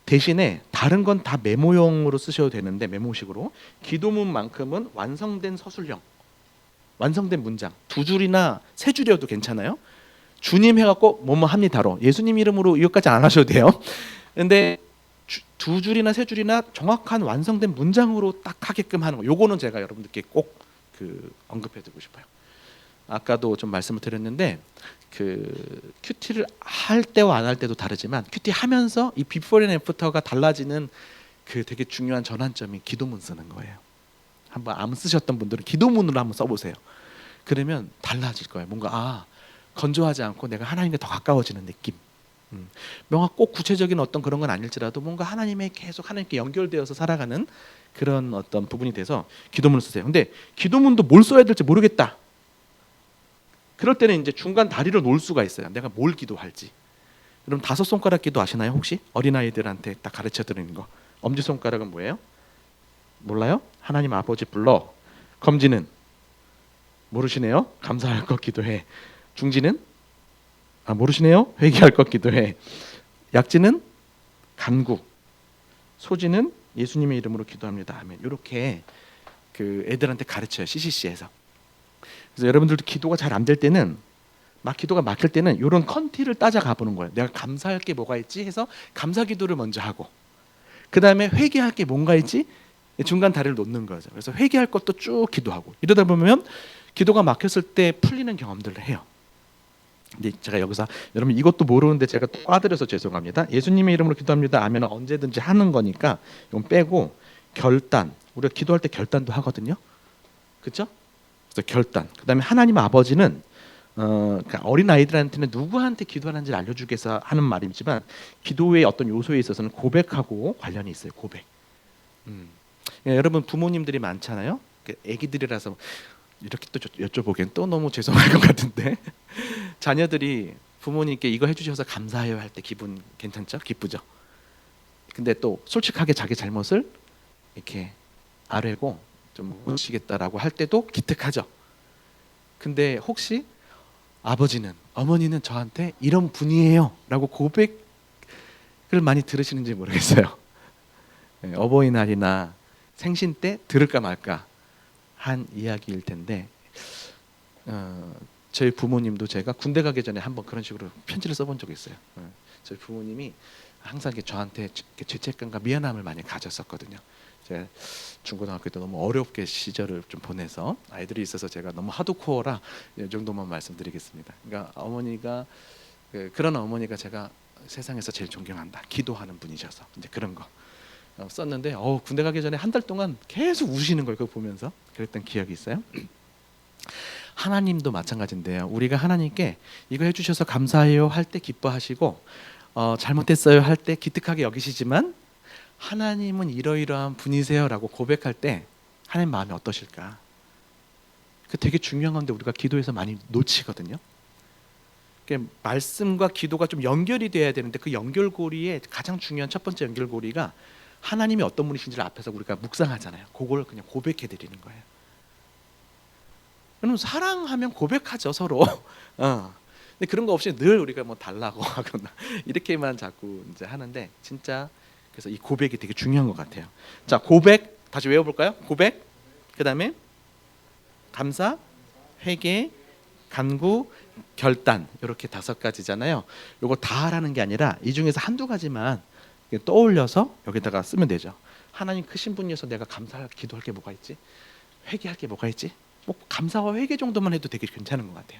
대신에 다른 건 다 메모용으로 쓰셔도 되는데 메모식으로 기도문만큼은 완성된 서술형, 완성된 문장 2줄이나 3줄이어도 괜찮아요. 주님 해갖고 뭐뭐 합니다로 예수님 이름으로 이것까지 안 하셔도 돼요. 근데 2줄이나 3줄이나 정확한 완성된 문장으로 딱 하게끔 하는 거. 요거는 제가 여러분들께 꼭 언급해드리고 싶어요. 아까도 좀 말씀을 드렸는데 큐티를 할 때와 안 할 때도 다르지만 큐티 하면서 이 비포 앤 애프터가 달라지는 되게 중요한 전환점이 기도문 쓰는 거예요. 한번 안 쓰셨던 분들은 기도문으로 한번 써보세요. 그러면 달라질 거예요. 뭔가 건조하지 않고 내가 하나님께 더 가까워지는 느낌. 명확 꼭 구체적인 어떤 그런 건 아닐지라도 뭔가 하나님에 계속 하나님께 연결되어서 살아가는 그런 어떤 부분이 돼서 기도문을 쓰세요. 근데 기도문도 뭘 써야 될지 모르겠다. 그럴 때는 이제 중간 다리를 놓을 수가 있어요. 내가 뭘 기도할지. 그럼 5손가락 기도 아시나요? 혹시 어린아이들한테 딱 가르쳐 드리는 거. 엄지손가락은 뭐예요? 몰라요? 하나님 아버지 불러. 검지는 모르시네요. 감사할 것 기도해. 중지는 모르시네요. 회개할 것 기도해. 약지는 간구. 소지는 예수님의 이름으로 기도합니다. 아멘. 이렇게 애들한테 가르쳐요. CCC에서. 그래서 여러분들도 기도가 잘 안 될 때는 기도가 막힐 때는 이런 컨티를 따져가 보는 거예요. 내가 감사할 게 뭐가 있지 해서 감사 기도를 먼저 하고 그 다음에 회개할 게 뭔가 있지 중간 다리를 놓는 거죠. 그래서 회개할 것도 쭉 기도하고 이러다 보면 기도가 막혔을 때 풀리는 경험들을 해요. 근데 제가 여기서 여러분 이것도 모르는데 제가 또 꽈드려서 죄송합니다. 예수님의 이름으로 기도합니다. 아멘 언제든지 하는 거니까 이건 빼고 결단. 우리가 기도할 때 결단도 하거든요. 그렇죠? 그래서 결단. 그다음에 하나님 아버지는 그러니까 어린 아이들한테는 누구한테 기도하는지를 알려주기 위해서 하는 말이지만 기도의 어떤 요소에 있어서는 고백하고 관련이 있어요. 고백. 여러분 부모님들이 많잖아요. 아기들이라서 이렇게 또 여쭤보기엔 또 너무 죄송할 것 같은데 자녀들이 부모님께 이거 해주셔서 감사해요 할 때 기분 괜찮죠? 기쁘죠? 근데 또 솔직하게 자기 잘못을 이렇게 아뢰고 좀 고치겠다라고 할 때도 기특하죠. 근데 혹시 아버지는 어머니는 저한테 이런 분이에요 라고 고백을 많이 들으시는지 모르겠어요. 어버이날이나 생신 때 들을까 말까 한 이야기일 텐데 저희 부모님도 제가 군대 가기 전에 한번 그런 식으로 편지를 써본 적이 있어요. 저희 부모님이 항상 저한테 죄책감과 미안함을 많이 가졌었거든요. 제가 중고등학교 때 너무 어렵게 시절을 좀 보내서 아이들이 있어서 제가 너무 하드코어라 이 정도만 말씀드리겠습니다. 그러니까 어머니가 그런 어머니가 제가 세상에서 제일 존경한다. 기도하는 분이셔서 이제 그런 거 썼는데 군대 가기 전에 한 달 동안 계속 우시는 거예요. 그거 보면서 그랬던 기억이 있어요. 하나님도 마찬가지인데요. 우리가 하나님께 이거 해주셔서 감사해요 할 때 기뻐하시고 잘못했어요 할 때 기특하게 여기시지만 하나님은 이러이러한 분이세요라고 고백할 때 하나님 마음이 어떠실까? 그 되게 중요한 건데 우리가 기도에서 많이 놓치거든요. 말씀과 기도가 좀 연결이 돼야 되는데 그 연결고리에 가장 중요한 첫 번째 연결고리가 하나님이 어떤 분이신지를 앞에서 우리가 묵상하잖아요. 그걸 그냥 고백해 드리는 거예요. 그럼 사랑하면 고백하죠 서로. 근데 그런 거 없이 늘 우리가 뭐 달라고 하거나 이렇게만 자꾸 이제 하는데 진짜 그래서 이 고백이 되게 중요한 것 같아요. 자, 고백 다시 외워볼까요? 고백, 그 다음에 감사, 회개, 간구, 결단 이렇게 5가지잖아요. 요거 다 하라는 게 아니라 이 중에서 한두 가지만 떠올려서 여기다가 쓰면 되죠. 하나님 크신 분이어서 내가 감사할 기도할 게 뭐가 있지? 회개할 게 뭐가 있지? 뭐 감사와 회개 정도만 해도 되게 괜찮은 것 같아요.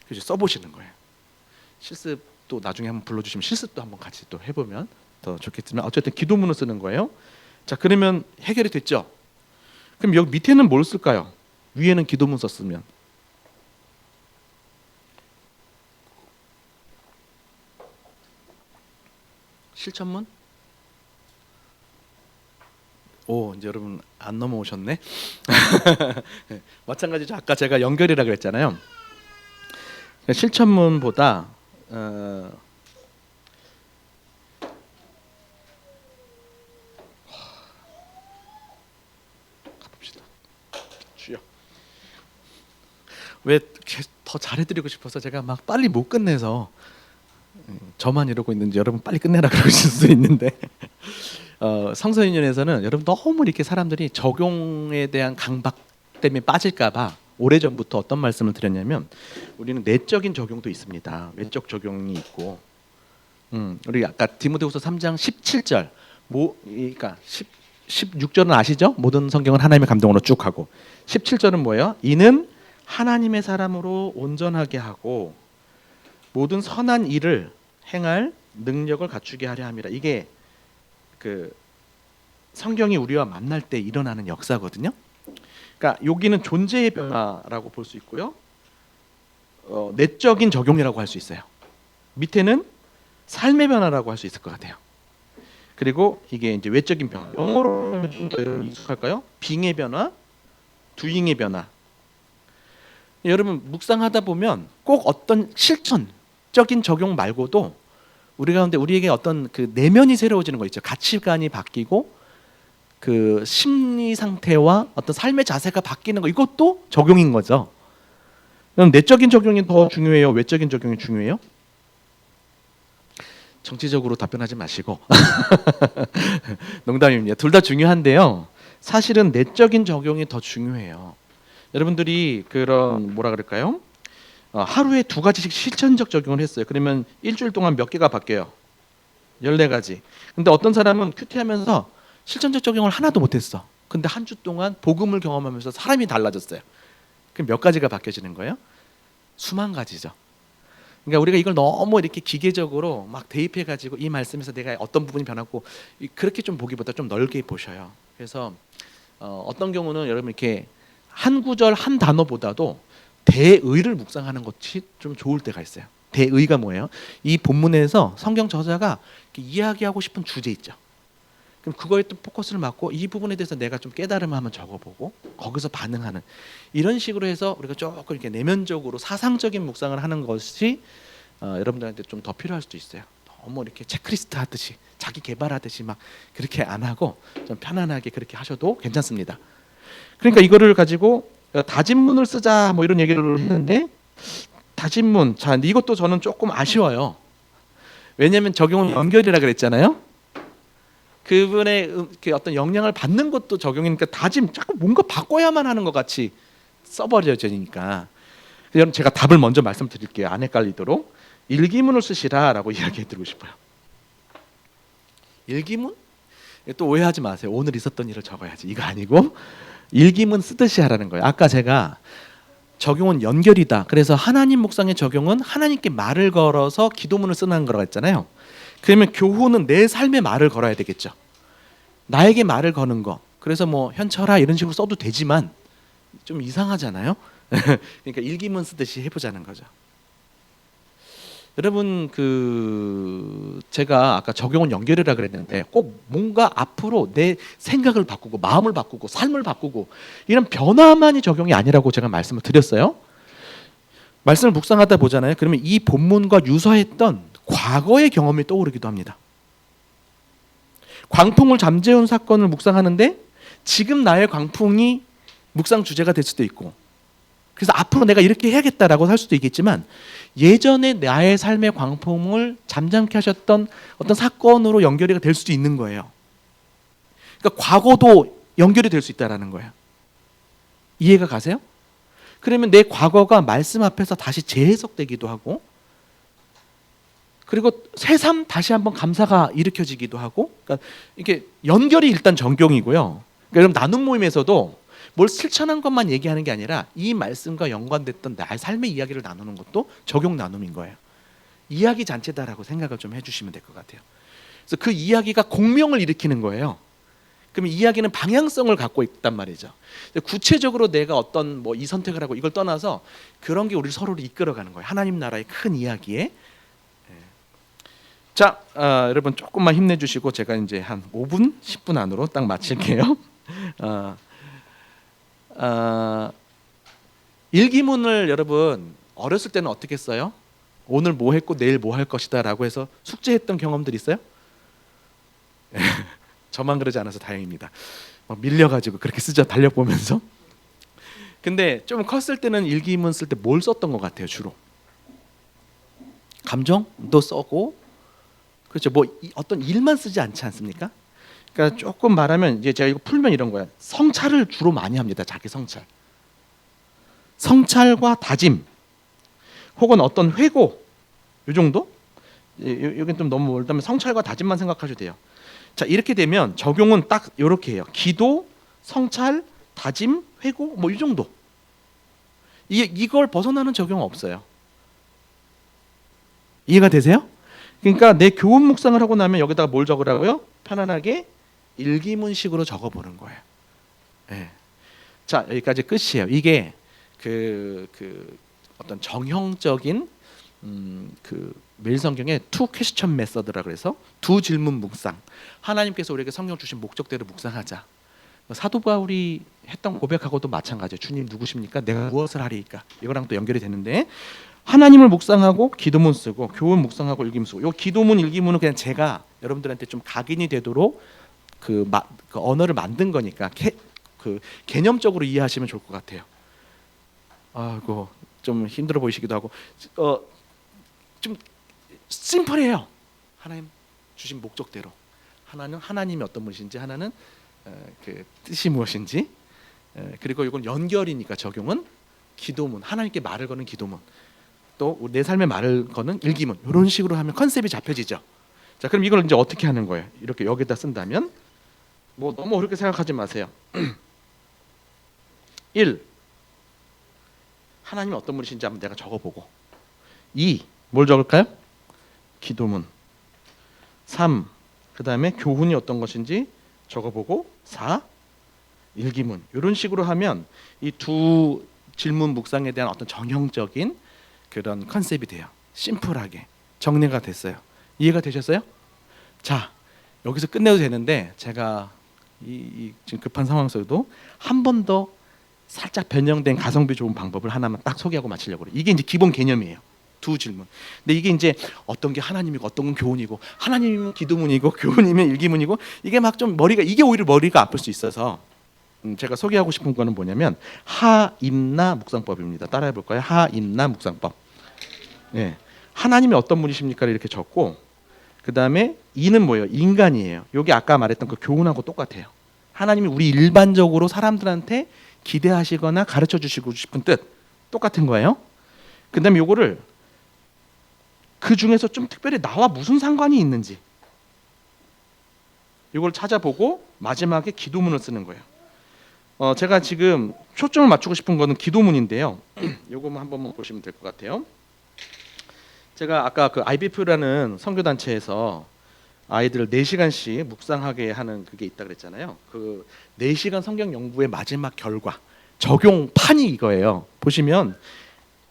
그래서 써보시는 거예요. 실습도 나중에 한번 불러주시면 실습도 한번 같이 또 해보면 더 좋겠지만 어쨌든 기도문을 쓰는 거예요. 자, 그러면 해결이 됐죠. 그럼 여기 밑에는 뭘 쓸까요? 위에는 기도문 썼으면 실천문? 이제 여러분 안 넘어오셨네. 마찬가지죠. 아까 제가 연결이라 그랬잖아요. 실천문보다 가봅시다. 주여. 왜 더 잘해드리고 싶어서 제가 막 빨리 못 끝내서 저만 이러고 있는지 여러분 빨리 끝내라 그러실 수 있는데 성서인연에서는 여러분 너무 이렇게 사람들이 적용에 대한 강박 때문에 빠질까봐 오래전부터 어떤 말씀을 드렸냐면 우리는 내적인 적용도 있습니다. 외적 적용이 있고 우리 아까 디모데후서 3장 17절 그러니까 16절은 아시죠? 모든 성경은 하나님의 감동으로 쭉 하고 17절은 뭐예요? 이는 하나님의 사람으로 온전하게 하고 모든 선한 일을 행할 능력을 갖추게 하려 함이라. 이게 그 성경이 우리와 만날 때 일어나는 역사거든요. 그러니까 여기는 존재의 변화라고 볼 수 있고요. 내적인 적용이라고 할 수 있어요. 밑에는 삶의 변화라고 할 수 있을 것 같아요. 그리고 이게 이제 외적인 변화. 영어로 하면 좀 더 익숙할까요? 빙의 변화, 두잉의 변화. 여러분 묵상하다 보면 꼭 어떤 실천적인 적용 말고도 우리 가운데 우리에게 어떤 그 내면이 새로워지는 거 있죠. 가치관이 바뀌고 그 심리 상태와 어떤 삶의 자세가 바뀌는 거, 이것도 적용인 거죠. 그럼 내적인 적용이 더 중요해요? 외적인 적용이 중요해요? 정치적으로 답변하지 마시고 농담입니다. 둘 다 중요한데요. 사실은 내적인 적용이 더 중요해요. 여러분들이 그런 뭐라 그럴까요? 하루에 2가지씩 실천적 적용을 했어요. 그러면 일주일 동안 몇 개가 바뀌어요? 14가지. 근데 어떤 사람은 큐티하면서 실천적 적용을 하나도 못했어. 근데 한 주 동안 복음을 경험하면서 사람이 달라졌어요. 그럼 몇 가지가 바뀌어지는 거예요? 수만 가지죠. 그러니까 우리가 이걸 너무 이렇게 기계적으로 막 대입해가지고 이 말씀에서 내가 어떤 부분이 변하고 그렇게 좀 보기보다 좀 넓게 보셔요. 그래서 어떤 경우는 여러분 이렇게 한 구절 한 단어보다도 대의를 묵상하는 것이 좀 좋을 때가 있어요. 대의가 뭐예요? 이 본문에서 성경 저자가 이야기하고 싶은 주제 있죠. 그럼 그거에 또 포커스를 맞고 이 부분에 대해서 내가 좀 깨달음을 한번 적어보고 거기서 반응하는 이런 식으로 해서 우리가 조금 이렇게 내면적으로 사상적인 묵상을 하는 것이 여러분들한테 좀 더 필요할 수도 있어요. 너무 이렇게 체크리스트 하듯이 자기 개발하듯이 막 그렇게 안 하고 좀 편안하게 그렇게 하셔도 괜찮습니다. 그러니까 이거를 가지고 다짐문을 쓰자 뭐 이런 얘기를 했는데 다짐문. 자, 근데 이것도 저는 조금 아쉬워요. 왜냐하면 적용은 연결이라 그랬잖아요. 그분의 그 어떤 영향을 받는 것도 적용이니까 다짐 자꾸 뭔가 바꿔야만 하는 것 같이 써버려지니까. 여러분 제가 답을 먼저 말씀드릴게요. 안 헷갈리도록. 일기문을 쓰시라라고 이야기해드리고 싶어요. 일기문? 또 오해하지 마세요. 오늘 있었던 일을 적어야지. 이거 아니고 일기문 쓰듯이 하라는 거예요. 아까 제가 적용은 연결이다. 그래서 하나님 묵상의 적용은 하나님께 말을 걸어서 기도문을 쓰는 거라고 했잖아요. 그러면 교훈은 내 삶에 말을 걸어야 되겠죠. 나에게 말을 거는 거. 그래서 뭐 현철아 이런 식으로 써도 되지만 좀 이상하잖아요. 그러니까 일기문 쓰듯이 해보자는 거죠. 여러분 제가 아까 적용은 연결이라 그랬는데 꼭 뭔가 앞으로 내 생각을 바꾸고 마음을 바꾸고 삶을 바꾸고 이런 변화만이 적용이 아니라고 제가 말씀을 드렸어요. 말씀을 묵상하다 보잖아요. 그러면 이 본문과 유사했던 과거의 경험이 떠오르기도 합니다. 광풍을 잠재운 사건을 묵상하는데 지금 나의 광풍이 묵상 주제가 될 수도 있고, 그래서 앞으로 내가 이렇게 해야겠다라고 할 수도 있겠지만 예전에 나의 삶의 광풍을 잠잠케 하셨던 어떤 사건으로 연결이 될 수도 있는 거예요. 그러니까 과거도 연결이 될 수 있다라는 거예요. 이해가 가세요? 그러면 내 과거가 말씀 앞에서 다시 재해석되기도 하고, 그리고 새삼 다시 한번 감사가 일으켜지기도 하고, 그러니까 이게 연결이 일단 적용이고요. 그러니까 여러분 나눔 모임에서도 뭘 실천한 것만 얘기하는 게 아니라 이 말씀과 연관됐던 나의 삶의 이야기를 나누는 것도 적용 나눔인 거예요. 이야기 잔치다라고 생각을 좀 해주시면 될 것 같아요. 그래서 그 이야기가 공명을 일으키는 거예요. 그럼 이야기는 방향성을 갖고 있단 말이죠. 구체적으로 내가 어떤 뭐 이 선택을 하고 이걸 떠나서 그런 게 우리 서로를 이끌어가는 거예요. 하나님 나라의 큰 이야기에. 자, 여러분 조금만 힘내주시고 제가 이제 한 5분, 10분 안으로 딱 마칠게요. 일기문을 여러분 어렸을 때는 어떻게 써요? 오늘 뭐 했고 내일 뭐 할 것이다 라고 해서 숙제했던 경험들 있어요? 저만 그러지 않아서 다행입니다. 밀려가지고 그렇게 쓰죠. 달력보면서. 근데 좀 컸을 때는 일기문 쓸 때 뭘 썼던 것 같아요? 주로 감정도 써고, 그렇죠. 뭐 어떤 일만 쓰지 않지 않습니까? 그러니까 조금 말하면 이제 제가 이거 풀면 이런 거야. 성찰을 주로 많이 합니다. 자기 성찰. 성찰과 다짐, 혹은 어떤 회고, 이 정도? 여긴 좀 너무 멀다면 성찰과 다짐만 생각하셔도 돼요. 자, 이렇게 되면 적용은 딱 이렇게 해요. 기도, 성찰, 다짐, 회고, 뭐 이 정도. 이걸 벗어나는 적용은 없어요. 이해가 되세요? 그러니까 내 교훈 묵상을 하고 나면 여기다가 뭘 적으라고요? 편안하게 일기문식으로 적어보는 거예요. 네. 자, 여기까지 끝이에요. 이게 그 어떤 정형적인 매일 성경의 투 퀘스천 메서드라 그래서 두 질문 묵상. 하나님께서 우리에게 성경 주신 목적대로 묵상하자. 사도 바울이 했던 고백하고도 마찬가지예요. 주님 누구십니까? 내가 무엇을 하리이까? 이거랑 또 연결이 되는데, 하나님을 묵상하고 기도문 쓰고 교훈 묵상하고 일기문 쓰고, 요 기도문 일기문은 그냥 제가 여러분들한테 좀 각인이 되도록 그 언어를 만든 거니까 개념적으로 이해하시면 좋을 것 같아요. 아이고 좀 힘들어 보이시기도 하고, 좀 심플해요. 하나님 주신 목적대로. 하나는 하나님이 어떤 분이신지, 하나는 그 뜻이 무엇인지, 그리고 이건 연결이니까 적용은 기도문, 하나님께 말을 거는 기도문, 또 내 삶에 말을 거는 일기문, 이런 식으로 하면 컨셉이 잡혀지죠. 자, 그럼 이걸 이제 어떻게 하는 거예요? 이렇게 여기다 쓴다면 뭐 너무 어렵게 생각하지 마세요. 1. 하나님이 어떤 분이신지 한번 내가 적어보고. 2. 뭘 적을까요? 기도문. 3. 그 다음에 교훈이 어떤 것인지 적어보고. 4. 일기문. 이런 식으로 하면 이 두 질문 묵상에 대한 어떤 정형적인 그런 컨셉이 돼요. 심플하게 정리가 됐어요. 이해가 되셨어요? 자, 여기서 끝내도 되는데 제가 지금 급한 상황 속에도 한 번 더 살짝 변형된 가성비 좋은 방법을 하나만 딱 소개하고 마치려고 그래요. 이게 이제 기본 개념이에요. 두 질문. 근데 이게 이제 어떤 게 하나님이고 어떤 건 교훈이고, 하나님이면 기도문이고 교훈이면 일기문이고, 이게 막 좀 이게 오히려 머리가 아플 수 있어서 제가 소개하고 싶은 거는 뭐냐면 하임나 묵상법입니다. 따라해 볼까요? 하임나 묵상법. 예. 하나님이 어떤 분이십니까? 이렇게 적고 그 다음에 이는 뭐예요? 인간이에요. 이게 아까 말했던 그 교훈하고 똑같아요. 하나님이 우리 일반적으로 사람들한테 기대하시거나 가르쳐 주시고 싶은 뜻 똑같은 거예요. 그 다음에 요거를 그 중에서 좀 특별히 나와 무슨 상관이 있는지 이걸 찾아보고 마지막에 기도문을 쓰는 거예요. 제가 지금 초점을 맞추고 싶은 거는 기도문인데요. 요거만 한번 보시면 될 것 같아요. 제가 아까 그 IBF라는 선교단체에서 아이들을 4시간씩 묵상하게 하는 그게 있다 그랬잖아요. 그 4시간 성경 연구의 마지막 결과 적용판이 이거예요. 보시면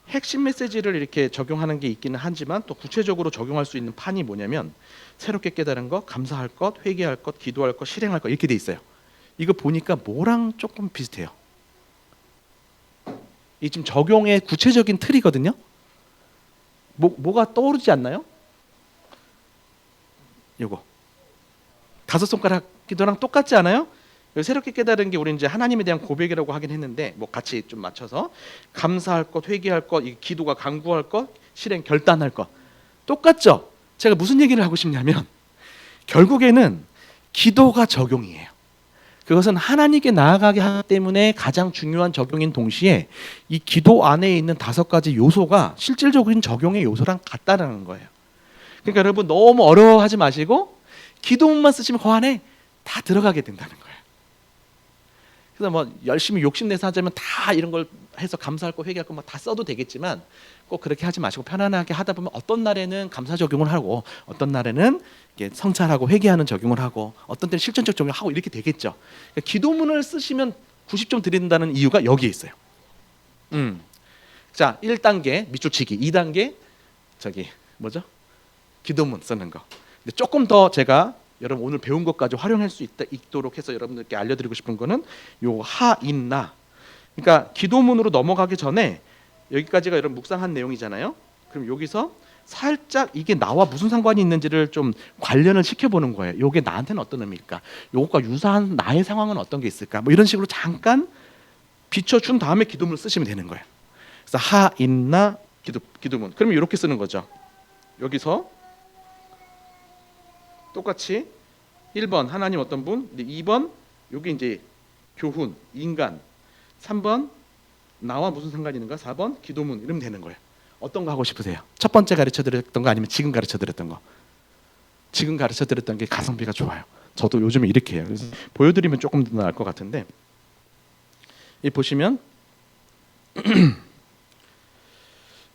핵심 메시지를 이렇게 적용하는 게 있기는 하지만 또 구체적으로 적용할 수 있는 판이 뭐냐면 새롭게 깨달은 것, 감사할 것, 회개할 것, 기도할 것, 실행할 것 이렇게 돼 있어요. 이거 보니까 뭐랑 조금 비슷해요. 이 지금 적용의 구체적인 틀이거든요. 뭐가 떠오르지 않나요? 요거 5손가락 기도랑 똑같지 않아요? 새롭게 깨달은 게 우리 이제 하나님에 대한 고백이라고 하긴 했는데 뭐 같이 좀 맞춰서 감사할 것, 회개할 것, 이 기도가 간구할 것, 실행 결단할 것 똑같죠? 제가 무슨 얘기를 하고 싶냐면 결국에는 기도가 적용이에요. 그것은 하나님께 나아가게 하기 때문에 가장 중요한 적용인 동시에 이 기도 안에 있는 5가지 요소가 실질적인 적용의 요소랑 같다라는 거예요. 그러니까 여러분 너무 어려워하지 마시고 기도문만 쓰시면 그 안에 다 들어가게 된다는 거예요. 그래서 뭐 열심히 욕심내서 하자면 다 이런 걸 해서 감사할 거 회개할 거 뭐 다 써도 되겠지만 꼭 그렇게 하지 마시고 편안하게 하다 보면 어떤 날에는 감사 적용을 하고 어떤 날에는 성찰하고 회개하는 적용을 하고 어떤 때는 실천적 적용을 하고 이렇게 되겠죠. 그러니까 기도문을 쓰시면 90점 드린다는 이유가 여기에 있어요. 자, 1단계 밑줄치기, 2단계 저기 뭐죠? 기도문 쓰는 거. 근데 조금 더 제가 여러분 오늘 배운 것까지 활용할 수 있도록 해서 여러분들께 알려드리고 싶은 거는 요 하인나. 그러니까 기도문으로 넘어가기 전에 여기까지가 여러분 묵상한 내용이잖아요. 그럼 여기서 살짝 이게 나와 무슨 상관이 있는지를 좀 관련을 시켜보는 거예요. 요게 나한테는 어떤 의미일까? 요것과 유사한 나의 상황은 어떤 게 있을까? 뭐 이런 식으로 잠깐 비춰준 다음에 기도문을 쓰시면 되는 거예요. 그래서 하인나 기도문. 그러면 이렇게 쓰는 거죠. 여기서 똑같이 1번 하나님 어떤 분, 2번 여기 이제 교훈, 인간, 3번 나와 무슨 상관이 있는가, 4번 기도문 이러면 되는 거예요. 어떤 거 하고 싶으세요? 첫 번째 가르쳐드렸던 거 아니면 지금 가르쳐드렸던 거? 지금 가르쳐드렸던 게 가성비가 좋아요. 저도 요즘에 이렇게 해요. 그래서 보여드리면 조금 더 나을 것 같은데 이 보시면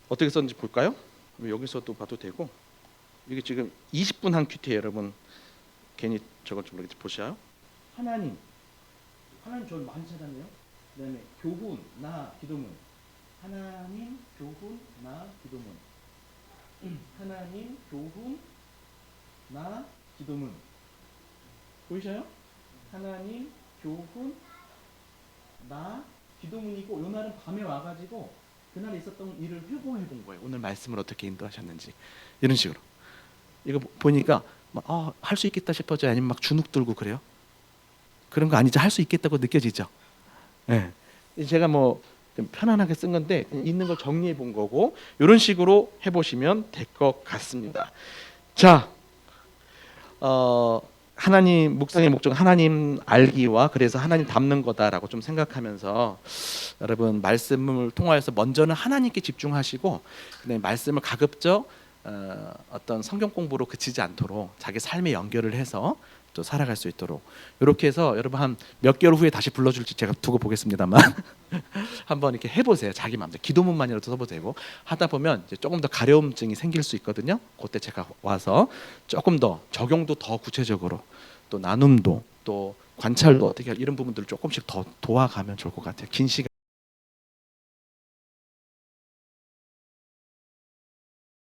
어떻게 썼는지 볼까요? 여기서도 봐도 되고 이게 지금 20분 한 큐티예요. 여러분 괜히 저걸 좀 이렇게 보셔요. 하나님 저를 많이 찾았네요. 그다음에 교훈, 나, 기도문. 하나님, 교훈, 나, 기도문. 하나님, 교훈, 나, 기도문. 보이셔요? 하나님, 교훈, 나, 기도문이고 요 날은 밤에 와가지고 그날에 있었던 일을 회고해 본 거예요. 오늘 말씀을 어떻게 인도하셨는지 이런 식으로. 이거 보니까 할 수 있겠다 싶어져요? 아니면 막 주눅 들고 그래요? 그런 거 아니죠? 할 수 있겠다고 느껴지죠? 네. 제가 뭐 편안하게 쓴 건데 있는 걸 정리해 본 거고 이런 식으로 해보시면 될 것 같습니다. 자, 하나님 묵상의 목적은 하나님 알기와 그래서 하나님 닮는 거다라고 좀 생각하면서 여러분 말씀을 통하여서 먼저는 하나님께 집중하시고 그다음에 말씀을 가급적 어떤 성경 공부로 그치지 않도록 자기 삶에 연결을 해서 또 살아갈 수 있도록 이렇게 해서 여러분 한 몇 개월 후에 다시 불러줄지 제가 두고 보겠습니다만 한번 이렇게 해보세요. 자기 마음대로 기도문만이라도 써도 되고 하다 보면 이제 조금 더 가려움증이 생길 수 있거든요. 그때 제가 와서 조금 더 적용도 더 구체적으로 또 나눔도 또 관찰도 어떻게 이런 부분들을 조금씩 더 도와가면 좋을 것 같아요. 긴 시간